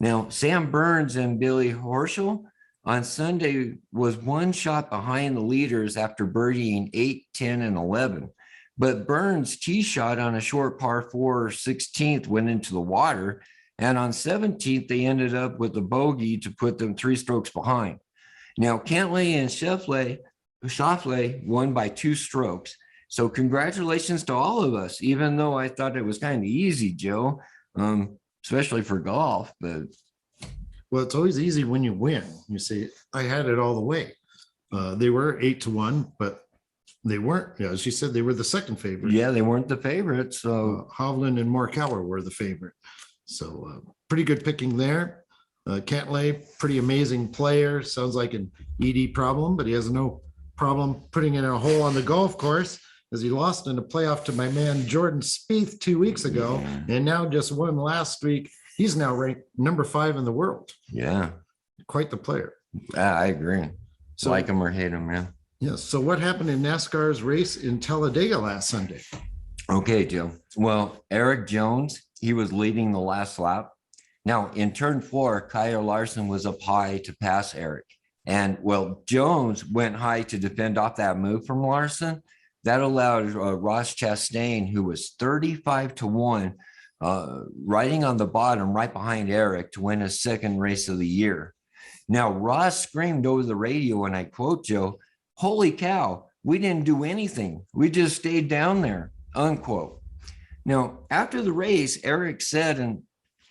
Now, Sam Burns and Billy Horschel on Sunday was 1 shot behind the leaders after birdieing 8, 10, and 11. But Burns' tee shot on a short par 4 16th went into the water, and on 17th, they ended up with a bogey to put them 3 strokes behind. Now, Cantlay and Schauffele won by 2 strokes. So congratulations to all of us, even though I thought it was kind of easy, Joe, especially for golf. But Well, it's always easy when you win. You say, I had it all the way. They were 8-1, but they weren't. Yeah, as you said, they were the second favorite. yeah, they weren't the favorites. So Hovland and Morikawa were the favorite. So pretty good picking there. Cantlay, pretty amazing player. Sounds like an ED problem, but he has no problem putting in a hole on the golf course, as he lost in the playoff to my man Jordan Spieth 2 weeks ago, and now just won last week. He's now ranked number 5 in the world. yeah, Quite the player. I agree. So Like him or hate him, man. yes. So what happened in NASCAR's race in Talladega last Sunday? Okay, Joe. Well, Eric Jones, he was leading the last lap. Now, in turn 4, Kyle Larson was up high to pass Eric. And, well, Jones went high to defend off that move from Larson. That allowed Ross Chastain, who was 35-1, riding on the bottom right behind Eric, to win his 2nd race of the year. Now, Ross screamed over the radio, and I quote, Joe, "Holy cow, we didn't do anything. We just stayed down there," unquote. Now, after the race, Eric said, and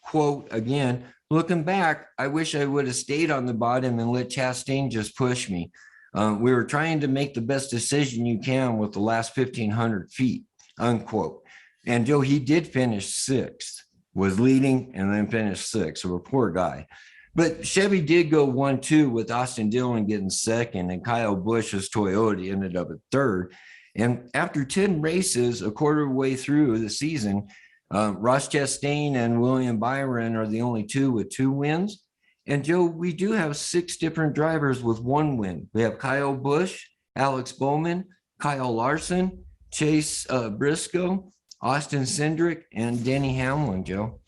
quote again, "Looking back, I wish I would have stayed on the bottom and let Chastain just push me. We were trying to make the best decision you can with the last 1,500 feet," unquote. And Joe, he did finish 6th, was leading and then finished 6th. So a poor guy. But Chevy did go 1-2 with Austin Dillon getting second, and Kyle Busch's Toyota ended up at third. And after 10 races, a quarter way through the season, Ross Chastain and William Byron are the only two with 2 wins. And Joe, we do have 6 different drivers with 1 win. We have Kyle Busch, Alex Bowman, Kyle Larson, Chase Briscoe, Austin Cindric, and Denny Hamlin, Joe.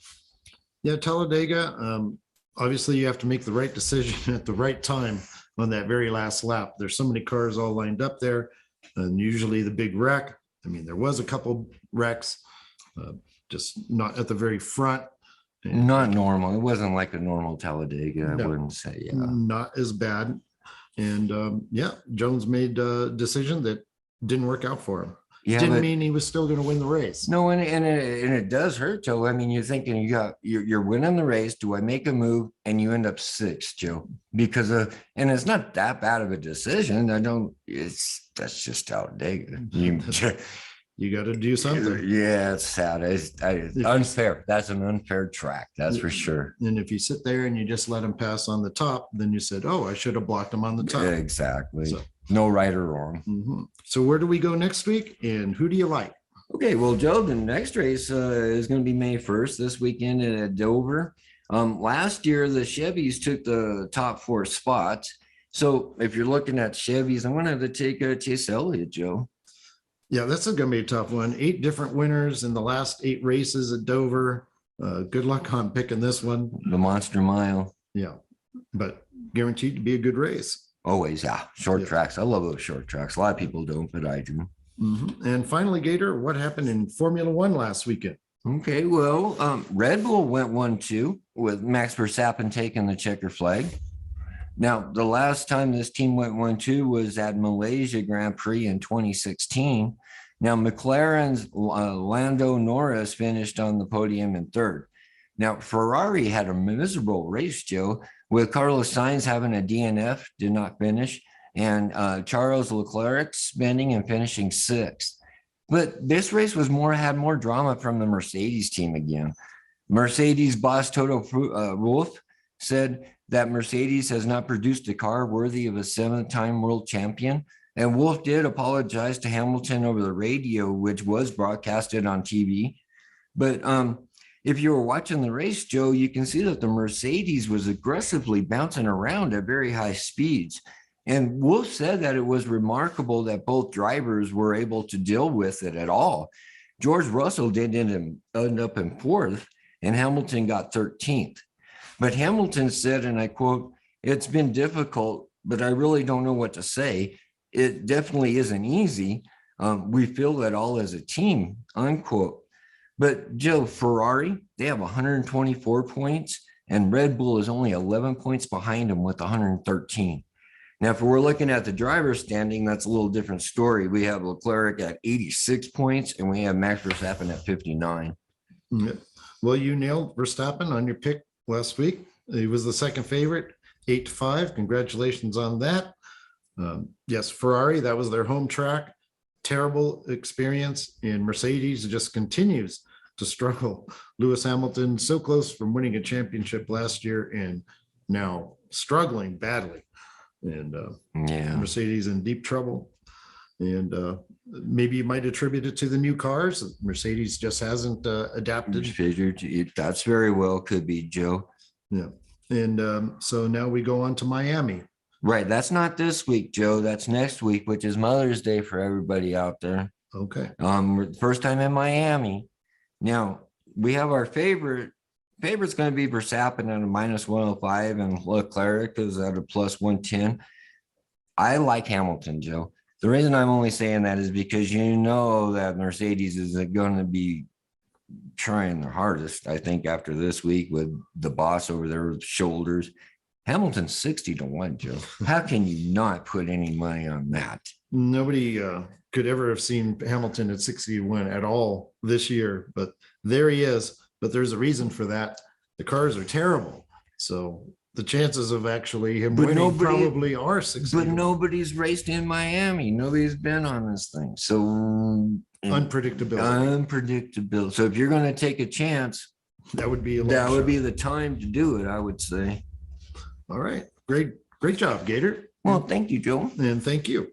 Yeah, Talladega, obviously you have to make the right decision at the right time on that very last lap. There's so many cars all lined up there, and usually the big wreck. I mean, there was a couple wrecks, just not at the very front. Not normal. It wasn't like a normal Talladega, I wouldn't say. Yeah. Not as bad. And Jones made a decision that didn't work out for him. Yeah, Didn't mean he was still going to win the race. No, and it does hurt, Joe. I mean, you're thinking you're winning the race. Do I make a move? And you end up 6th, Joe, because and it's not that bad of a decision. That's just Talladega. You got to do something. Yeah, it's sad. It's unfair. That's an unfair track. That's for sure. And if you sit there and you just let him pass on the top, then you said, "Oh, I should have blocked him on the top." Exactly. So, no right or wrong. Mm-hmm. So where do we go next week, and who do you like? Okay, well, Joe, the next race is going to be May 1st this weekend at Dover. Last year, the Chevys took the top 4 spots. So if you're looking at Chevys, I'm going to have to take Chase Elliott, Joe. Yeah, that's going to be a tough one. 8 different winners in the last 8 races at Dover. Good luck on picking this one. The Monster Mile. Yeah, but guaranteed to be a good race. Always, yeah. Short tracks. I love those short tracks. A lot of people don't, but I do. Mm-hmm. And finally, Gator, what happened in Formula One last weekend? Okay, well, Red Bull went 1-2 with Max Verstappen taking the checker flag. Now, the last time this team went 1-2 was at Malaysia Grand Prix in 2016. Now, McLaren's Lando Norris finished on the podium in 3rd. Now, Ferrari had a miserable race, Joe, with Carlos Sainz having a DNF, did not finish, and Charles Leclerc spinning and finishing 6th. But this race had more drama from the Mercedes team again. Mercedes boss Toto Wolff said that Mercedes has not produced a car worthy of a 7th-time world champion. And Wolff did apologize to Hamilton over the radio, which was broadcasted on TV. But if you were watching the race, Joe, you can see that the Mercedes was aggressively bouncing around at very high speeds. And Wolff said that it was remarkable that both drivers were able to deal with it at all. George Russell did end up in 4th, and Hamilton got 13th. But Hamilton said, and I quote, "It's been difficult, but I really don't know what to say. It definitely isn't easy. We feel it all as a team," unquote. But Joe, Ferrari, they have 124 points, and Red Bull is only 11 points behind them with 113. Now, if we're looking at the driver's standing, that's a little different story. We have Leclerc at 86 points, and we have Max Verstappen at 59. Well, you nailed Verstappen on your pick last week. He was the second favorite, 8-5. Congratulations on that. Yes, Ferrari, that was their home track. Terrible experience, and Mercedes just continues to struggle. Lewis Hamilton so close from winning a championship last year, and now struggling badly. And Mercedes in deep trouble. And maybe you might attribute it to the new cars. Mercedes just hasn't adapted. That's very well could be, Joe. Yeah. And so now we go on to Miami. Right. That's not this week, Joe. That's next week, which is Mother's Day for everybody out there. Okay. First time in Miami. Now we have our favorite's going to be Verstappen at a -105 and Leclerc is at a +110. I like Hamilton, Joe. The reason I'm only saying that is because you know that Mercedes is going to be trying their hardest, I think, after this week with the boss over their shoulders. Hamilton's 60-1, Joe. How can you not put any money on that? Nobody could ever have seen Hamilton at 60-1 at all this year, but there he is. But there's a reason for that. The cars are terrible. So the chances of actually him winning probably are 60. But nobody's raced in Miami. Nobody's been on this thing. So unpredictability. So if you're going to take a chance, that would be the time to do it, I would say. All right. Great job, Gator. Well, thank you, Joe. And thank you.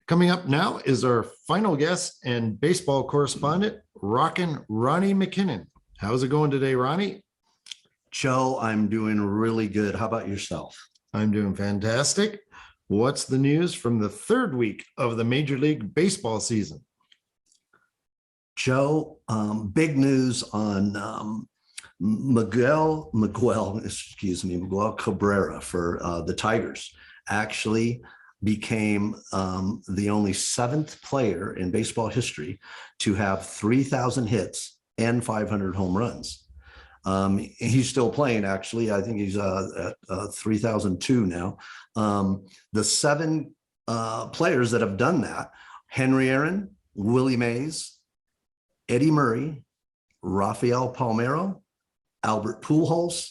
Coming up now is our final guest and baseball correspondent, Rockin' Ronnie McKinnon. How's it going today, Ronnie? Joe, I'm doing really good. How about yourself? I'm doing fantastic. What's the news from the third week of the Major League Baseball season? Joe, big news on Miguel Cabrera for the Tigers. Actually became the only seventh player in baseball history to have 3,000 hits and 500 home runs. He's still playing, actually. I think he's at 3,002 now. The seven players that have done that: Henry Aaron, Willie Mays, Eddie Murray, Rafael Palmeiro, Albert Pujols,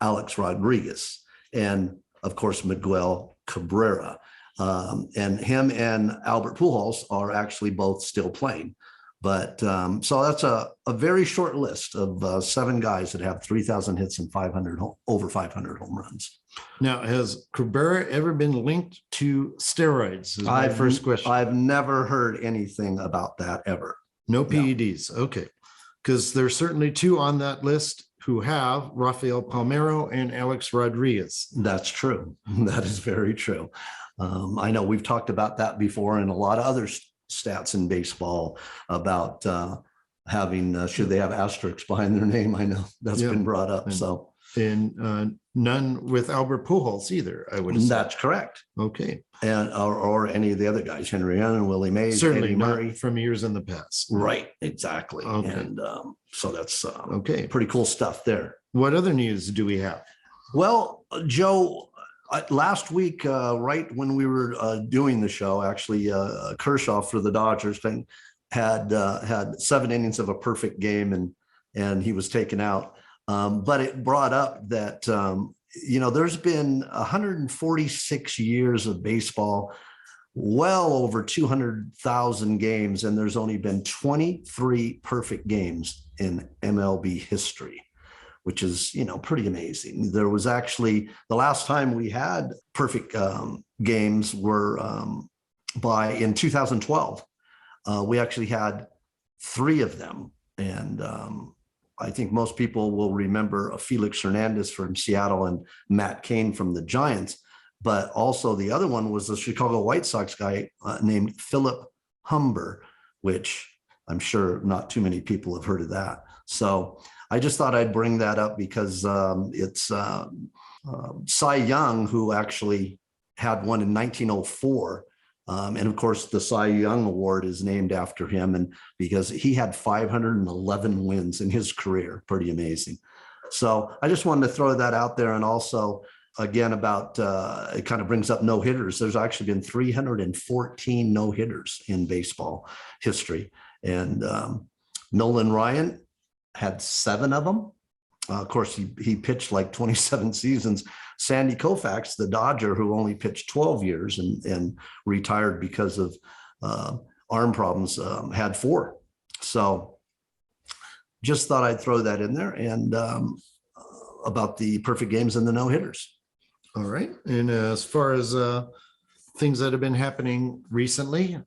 Alex Rodriguez, and of course, Miguel Cabrera. And him and Albert Pujols are actually both still playing. But so that's a very short list of seven guys that have 3,000 hits and over 500 home runs. Now, has Cabrera ever been linked to steroids? Is my first question. I've never heard anything about that ever. No PEDs. Okay. Because there's certainly two on that list who have: Rafael Palmeiro and Alex Rodriguez. That's true. That is very true. I know we've talked about that before, and a lot of other stats in baseball about having, should they have asterisks behind their name? I know that's been brought up. And none with Albert Pujols either, I would assume. That's correct. Okay. And or any of the other guys, Henry Aaron, Willie Mays, Certainly Eddie not Murray. from years in the past. Right, exactly. Okay. And so that's Okay. pretty cool stuff there. What other news do we have? Well, Joe, last week, right when we were doing the show, actually, Kershaw for the Dodgers had 7 innings of a perfect game, and he was taken out. But it brought up that there's been 146 years of baseball, well over 200,000 games, and there's only been 23 perfect games in MLB history, which is, pretty amazing. There was actually, the last time we had perfect games were in 2012. We actually had 3 of them. And I think most people will remember Felix Hernandez from Seattle and Matt Cain from the Giants. But also the other one was the Chicago White Sox guy named Philip Humber, which I'm sure not too many people have heard of that. So I just thought I'd bring that up because it's Cy Young, who actually had one in 1904. And of course, the Cy Young Award is named after him, and because he had 511 wins in his career. Pretty amazing. So I just wanted to throw that out there. And also, again, about it kind of brings up no hitters. There's actually been 314 no hitters in baseball history. And Nolan Ryan had 7 of them. Of course, he pitched like 27 seasons. Sandy Koufax, the Dodger, who only pitched 12 years and retired because of arm problems, had 4. So just thought I'd throw that in there, and about the perfect games and the no-hitters. All right. And as far as things that have been happening recently,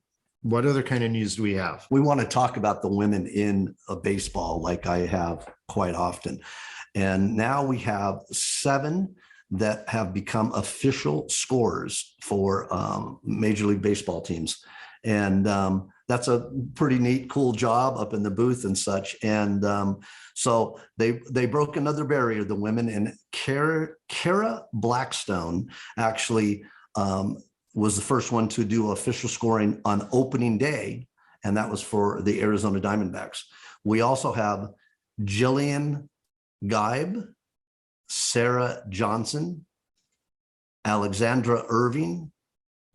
what other kind of news do we have? We want to talk about the women in baseball, like I have quite often. And now we have 7 that have become official scorers for Major League Baseball teams. And that's a pretty neat, cool job up in the booth and such. And so they broke another barrier, the women, and Kara Blackstone actually was the first one to do official scoring on opening day, and that was for the Arizona Diamondbacks. We also have Jillian Geib, Sarah Johnson, Alexandra Irving,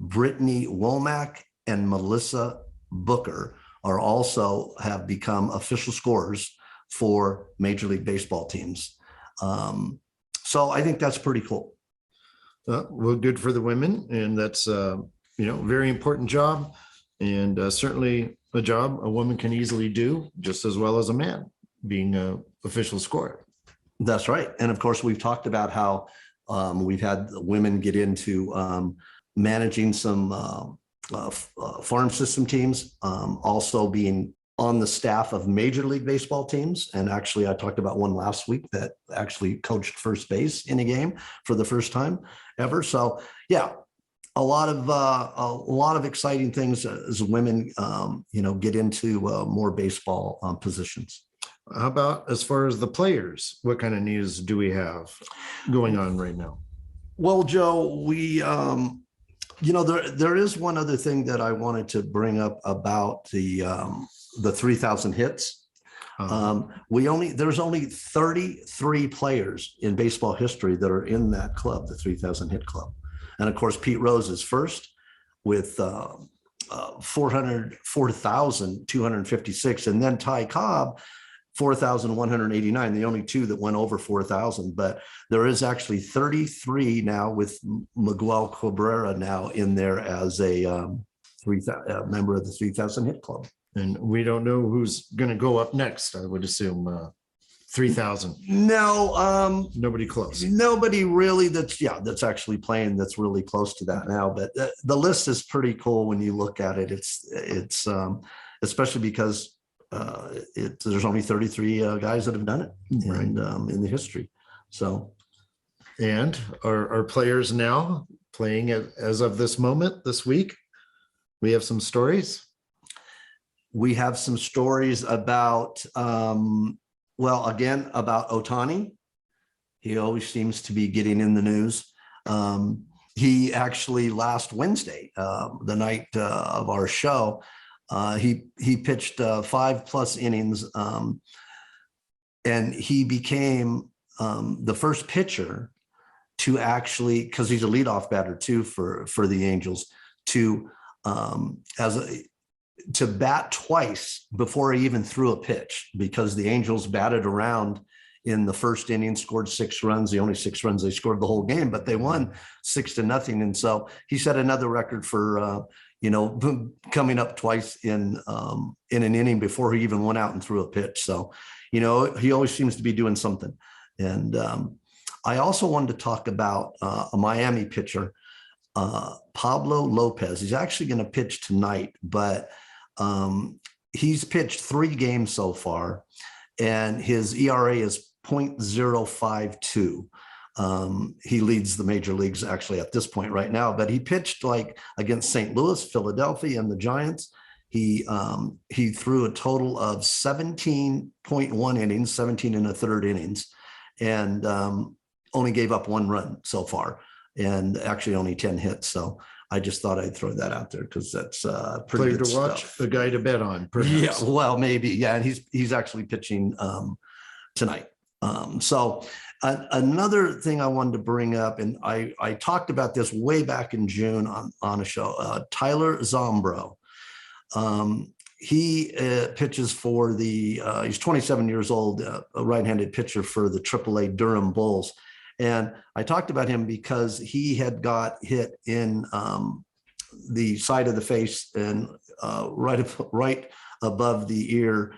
Brittany Womack, and Melissa Booker are also have become official scorers for Major League Baseball teams. So I think that's pretty cool. Well, good for the women, and that's very important job, and certainly a job a woman can easily do just as well as a man, being a official scorer. That's right. And of course, we've talked about how We've had women get into managing some farm system teams, also being on the staff of Major League Baseball teams. And actually, I talked about one last week that actually coached first base in a game for the first time ever. So yeah, a lot of exciting things as women, get into more baseball positions. How about as far as the players? What kind of news do we have going on right now? Well, Joe, we, there is one other thing that I wanted to bring up about the 3,000 hits. There's only 33 players in baseball history that are in that club, the 3,000 hit club. And of course, Pete Rose is first with 4,256, and then Ty Cobb, 4,189, the only two that went over 4,000. But there is actually 33 now, with Miguel Cabrera now in there as a member of the 3,000 hit club. And we don't know who's going to go up next. I would assume 3,000. No, Nobody close. Nobody really that's actually playing that's really close to that now. But the list is pretty cool when you look at it. It's especially because there's only 33 guys that have done it, right, and in the history. So, and our players now playing as of this moment, this week, we have some stories. We have some stories about, about Ohtani. He always seems to be getting in the news. He actually last Wednesday, the night of our show, he pitched 5+ innings, and he became the first pitcher to actually, because he's a leadoff batter too for the Angels, to bat twice before he even threw a pitch, because the Angels batted around in the first inning, scored 6 runs, the only 6 runs they scored the whole game, but they won 6-0. And so he set another record for, coming up twice in an inning before he even went out and threw a pitch. So, he always seems to be doing something. And I also wanted to talk about a Miami pitcher, Pablo Lopez. He's actually going to pitch tonight, but he's pitched 3 games so far, and his ERA is 0.052. He leads the major leagues actually at this point right now, but he pitched against St. Louis, Philadelphia, and the Giants. He threw a total of 17.1 innings, 17 1/3 innings, and only gave up 1 run so far, and actually only 10 hits. So I just thought I'd throw that out there because that's pretty good to watch, stuff. the guy to bet on. Perhaps. Yeah, well, maybe. Yeah, and he's actually pitching tonight. So another thing I wanted to bring up, and I talked about this way back in June on a show, Tyler Zombro. He pitches for he's 27 years old, a right-handed pitcher for the AAA Durham Bulls. And I talked about him because he had got hit in the side of the face and right above the ear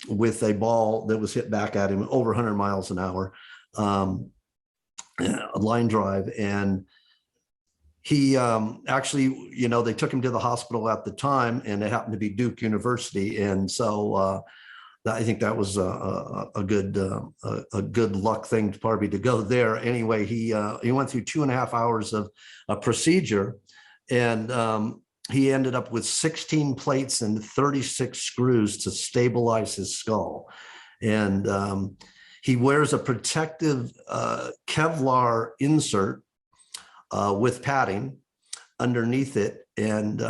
with a ball that was hit back at him over 100 miles an hour, a line drive. And he actually, they took him to the hospital at the time, and it happened to be Duke University. And so I think that was a good luck thing to probably to go there. Anyway, he went through 2.5 hours of a procedure, and he ended up with 16 plates and 36 screws to stabilize his skull. And he wears a protective Kevlar insert with padding underneath it. And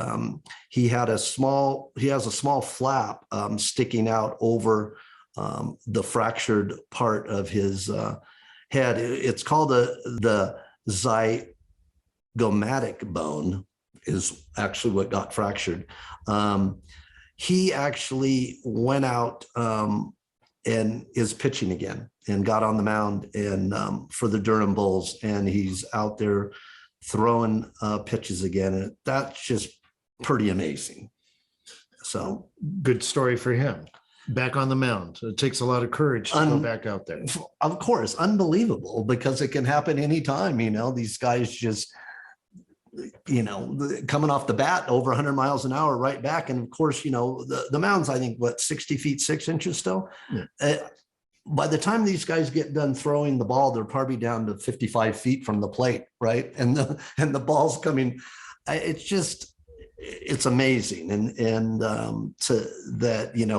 he has a small flap sticking out over the fractured part of his head. It's called the zygomatic bone is actually what got fractured. He actually went out and is pitching again and got on the mound and for the Durham Bulls, and he's out there throwing pitches again. And that's just pretty amazing. So good story for him. back on the mound. It takes a lot of courage to go back out there. Of course, unbelievable, because it can happen anytime. These guys just, coming off the bat over 100 miles an hour right back. And of course, the mound's, I think, 60 feet, 6 inches still. Yeah. By the time these guys get done throwing the ball, they're probably down to 55 feet from the plate, right? And the ball's coming. It's amazing.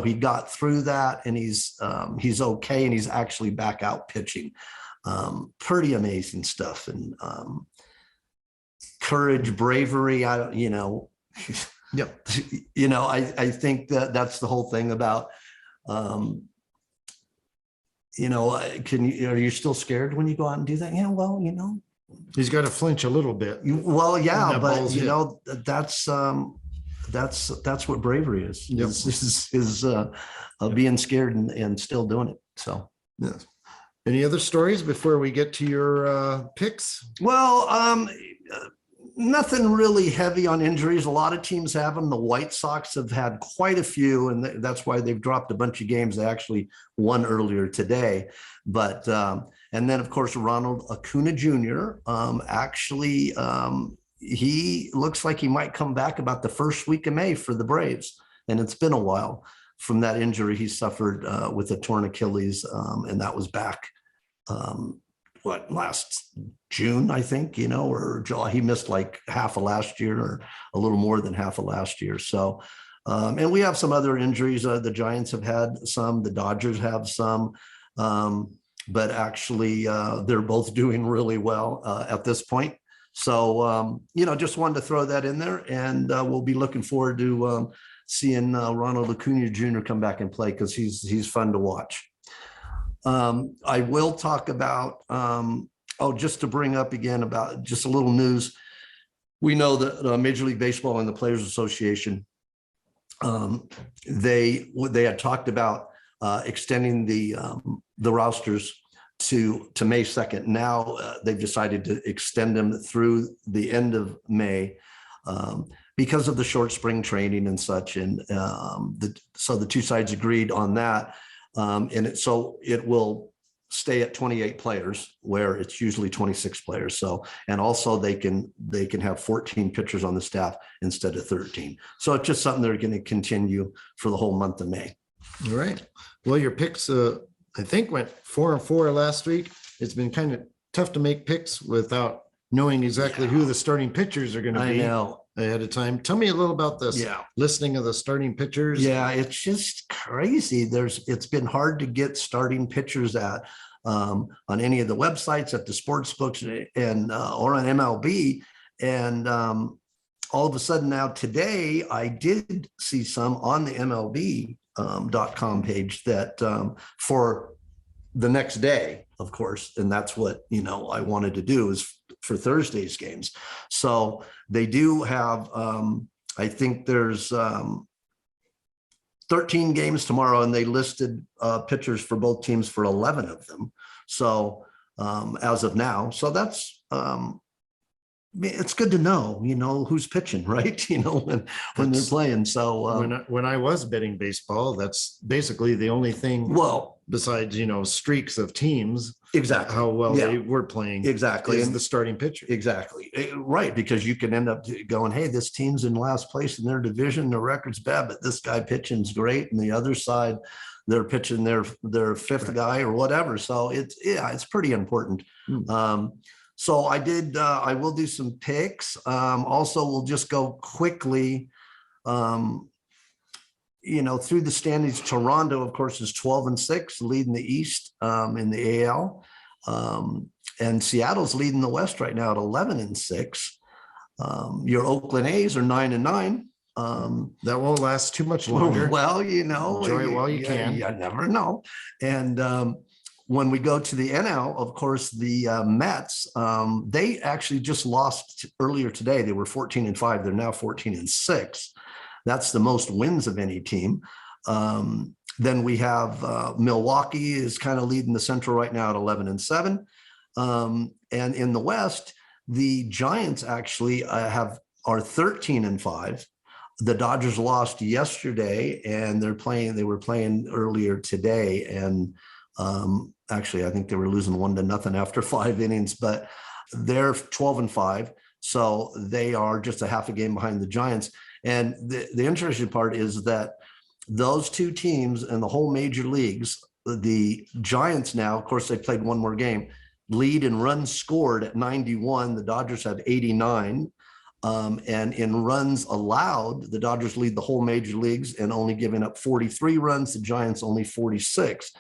He got through that, and he's okay, and he's actually back out pitching. Pretty amazing stuff. And courage, bravery. Yeah. I think that's the whole thing about, are you still scared when you go out and do that? Yeah, well, He's got to flinch a little bit. Well, yeah, but that's what bravery is. Yep. Is being scared and still doing it. So, yes. Any other stories before we get to your picks? Well, nothing really heavy on injuries. A lot of teams have them. The White Sox have had quite a few, and that's why they've dropped a bunch of games. They actually won earlier today. But and then, of course, Ronald Acuna Jr. He looks like he might come back about the first week of May for the Braves. And it's been a while from that injury he suffered with a torn Achilles, and that was back last June, I think, or July. He missed like half of last year, or a little more than half of last year. So, and we have some other injuries. The Giants have had some, the Dodgers have some, but actually they're both doing really well at this point. So, just wanted to throw that in there, and we'll be looking forward to seeing Ronald Acuna Jr. come back and play, because he's fun to watch. I will talk about, just to bring up again about just a little news. We know that Major League Baseball and the Players Association, they had talked about extending the rosters to May 2nd. Now they've decided to extend them through the end of May because of the short spring training and such. And so the two sides agreed on that. So it will stay at 28 players, where it's usually 26 players. So, and also they can have 14 pitchers on the staff instead of 13. So it's just something they're going to continue for the whole month of May. All right. Well, your picks, I think, went 4-4 last week. It's been kind of tough to make picks without knowing exactly who the starting pitchers are going to be. I know. Ahead of time. Tell me a little about this listing of the starting pitchers. Yeah, it's just crazy. It's been hard to get starting pitchers on any of the websites, at the sports books, and or on MLB. And all of a sudden now today, I did see some on the MLB.com page that for the next day, of course, and that's what I wanted to do, is for Thursday's games. So they do have, I think there's 13 games tomorrow, and they listed pitchers for both teams for 11 of them. So as of now, so that's, it's good to know, who's pitching, right? When they're playing. So when I was betting baseball, that's basically the only thing. Well, besides, streaks of teams, exactly how well they were playing, exactly, is the starting pitcher. Exactly, right, because you can end up going, hey, this team's in last place in their division, their record's bad, but this guy pitching's great, and the other side, they're pitching their fifth guy or whatever. So it's pretty important. So I will do some picks. Also, we'll just go quickly, through the standings. Toronto, of course, is 12-6, leading the East in the AL. And Seattle's leading the West right now at 11-6. Your Oakland A's are 9-9. That won't last too much longer. Well, enjoy it while you can. You never know. And when we go to the NL, of course, the Mets, they actually just lost earlier today. They were 14-5. They're now 14-6. That's the most wins of any team. Then we have Milwaukee is kind of leading the Central right now at 11-7. And in the West, the Giants actually are 13-5. The Dodgers lost yesterday, and they were playing earlier today. And actually, I think they were losing 1-0 after 5 innings, but they're 12-5. So they are just a half a game behind the Giants. And the interesting part is that those two teams in the whole major leagues, the Giants now, of course, they played one more game, lead in runs scored at 91. The Dodgers have 89. And in runs allowed, the Dodgers lead the whole major leagues and only giving up 43 runs, the Giants only 46.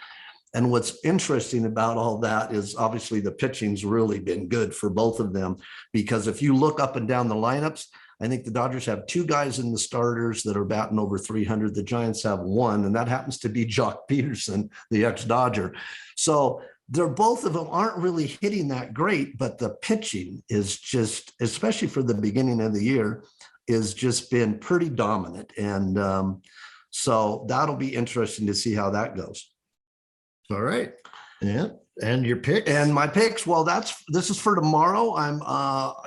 And what's interesting about all that is obviously the pitching's really been good for both of them, because if you look up and down the lineups, I think the Dodgers have 2 guys in the starters that are batting over 300. The Giants have 1, and that happens to be Jock Peterson, the ex-Dodger. So they're both of them aren't really hitting that great, but the pitching is just, especially for the beginning of the year, is just been pretty dominant. And so that'll be interesting to see how that goes. All right. Yeah. And your pick? And my picks, well, this is for tomorrow. I'm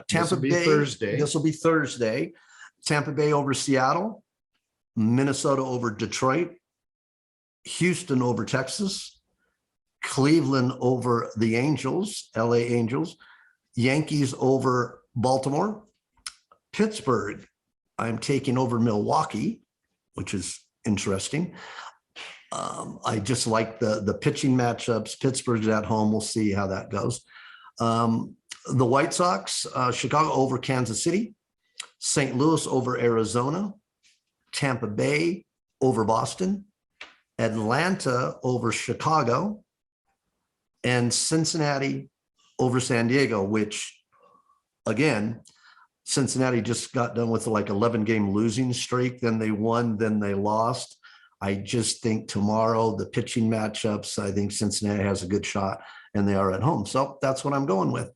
Tampa Bay. Thursday. This will be Thursday. Tampa Bay over Seattle, Minnesota over Detroit, Houston over Texas, Cleveland over the Angels, LA Angels, Yankees over Baltimore, Pittsburgh, I'm taking over Milwaukee, which is interesting. I just like the pitching matchups. Pittsburgh's at home. We'll see how that goes. The White Sox, Chicago over Kansas City, St. Louis over Arizona, Tampa Bay over Boston, Atlanta over Chicago, and Cincinnati over San Diego, which, again, Cincinnati just got done with like 11-game losing streak. Then they won, then they lost. I just think tomorrow, the pitching matchups, I think Cincinnati has a good shot, and they are at home. So that's what I'm going with.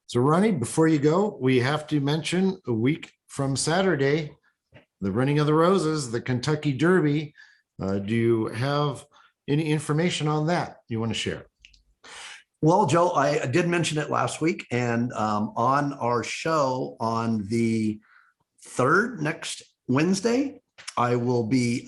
So, Ronnie, before you go, we have to mention a week from Saturday, the Running of the Roses, the Kentucky Derby. Do you have any information on that you want to share? Well, Joe, I did mention it last week, and on our show on the 3rd, next Wednesday, I will be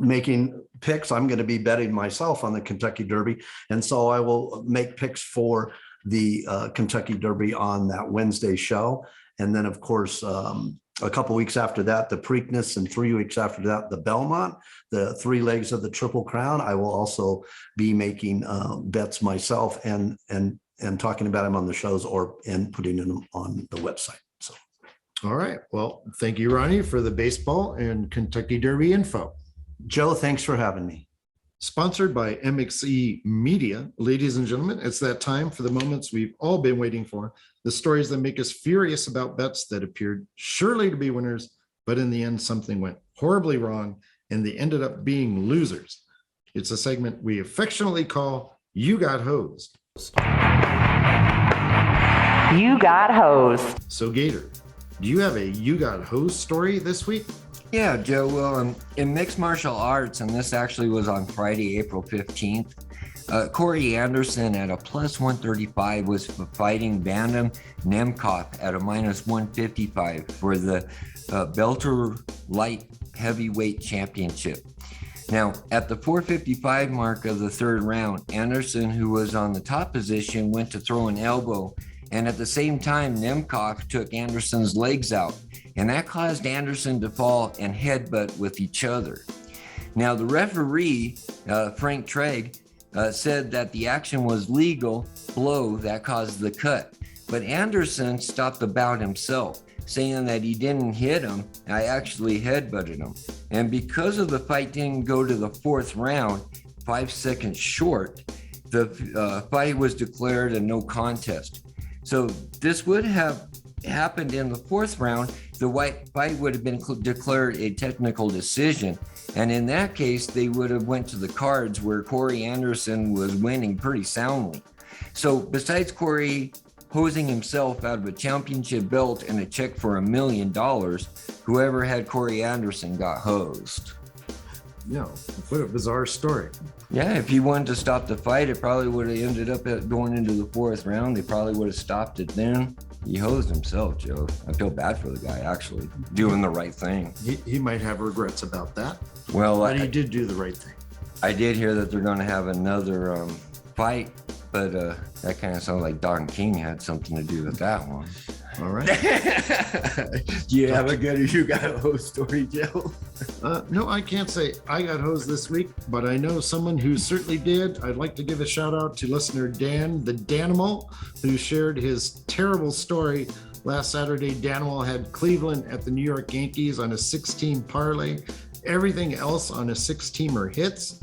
making picks. I'm going to be betting myself on the Kentucky Derby. And so I will make picks for the Kentucky Derby on that Wednesday show. And then, of course, a couple weeks after that, the Preakness, and 3 weeks after that, the Belmont, the 3 legs of the Triple Crown. I will also be making bets myself and talking about them on the shows and putting them on the website. So. All right. Well, thank you, Ronnie, for the baseball and Kentucky Derby info. Joe, thanks for having me. Sponsored by MXE Media. Ladies and gentlemen, it's that time for the moments we've all been waiting for. The stories that make us furious about bets that appeared surely to be winners, but in the end, something went horribly wrong and they ended up being losers. It's a segment we affectionately call You Got Hosed. You got hosed. So, Gator, do you have a You Got Hosed story this week? Yeah, Joe. Well, in mixed martial arts, and this actually was on Friday, April 15th, Corey Anderson at a +135 was fighting Vadim Nemkov at a -155 for the Belter Light Heavyweight Championship. Now, at the 455 mark of the 3rd round, Anderson, who was on the top position, went to throw an elbow, and at the same time, Nemkov took Anderson's legs out, and that caused Anderson to fall and headbutt with each other. Now, the referee, Frank Trigg, said that the action was legal blow that caused the cut, but Anderson stopped the bout himself, saying that he didn't hit him, I actually headbutted him. And because of the fight didn't go to the 4th round, 5 seconds short, the fight was declared a no contest. So this would have happened in the 4th round, the fight would have been declared a technical decision. And in that case, they would have went to the cards where Corey Anderson was winning pretty soundly. So besides Corey hosing himself out of a championship belt and a check for $1 million, whoever had Corey Anderson got hosed. No, what a bizarre story. Yeah, if he wanted to stop the fight, it probably would have ended up going into the 4th round. They probably would have stopped it then. He hosed himself, Joe. I feel bad for the guy, actually, doing the right thing. He might have regrets about that, Well, but he did do the right thing. I did hear that they're going to have another fight, but that kind of sounds like Don King had something to do with that one. All right. Do you have a good you got a host story, Joe? No, I can't say I got hosed this week, but I know someone who certainly did. I'd like to give a shout out to listener Dan, the Danimal, who shared his terrible story. Last Saturday, Danimal had Cleveland at the New York Yankees on a 16 parlay. Everything else on a 6-teamer hits.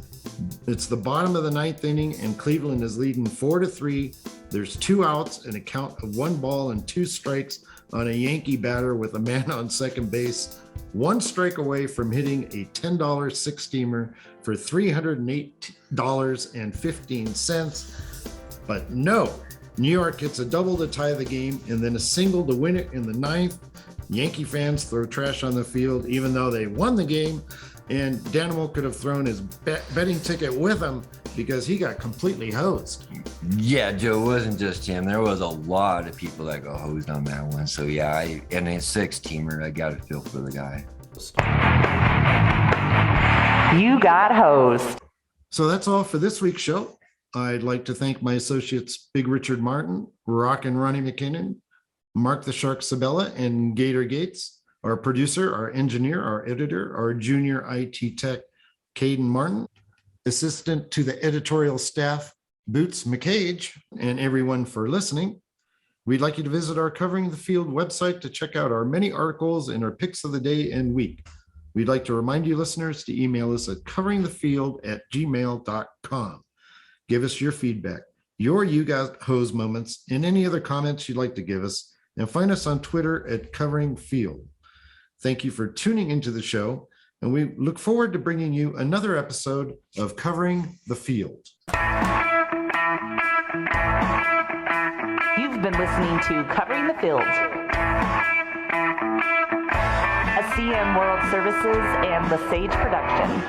It's the bottom of the 9th inning, and Cleveland is leading 4-3. There's 2 outs and a count of 1 ball and 2 strikes on a Yankee batter with a man on second base. 1 strike away from hitting a $10 6-teamer for $308.15. But no, New York hits a double to tie the game and then a single to win it in the 9th. Yankee fans throw trash on the field, even though they won the game. And Danimal could have thrown his betting ticket with him because he got completely hosed. Yeah, Joe, it wasn't just him. There was a lot of people that got hosed on that one. So yeah, and a 6-teamer, I got to feel for the guy. You got hosed. So that's all for this week's show. I'd like to thank my associates, Big Richard Martin, Rockin, Ronnie McKinnon, Marc the Shark Sabella, and Gator Gates. Our producer, our engineer, our editor, our junior IT tech, Caden Martin, assistant to the editorial staff, Boots McCage, and everyone for listening. We'd like you to visit our Covering the Field website to check out our many articles and our picks of the day and week. We'd like to remind you listeners to email us at coveringthefield@gmail.com. Give us your feedback, your You Got Hose moments, and any other comments you'd like to give us, and find us on Twitter at Covering Field. Thank you for tuning into the show, and we look forward to bringing you another episode of Covering the Field. You've been listening to Covering the Field, a CM World Services and the Sage production.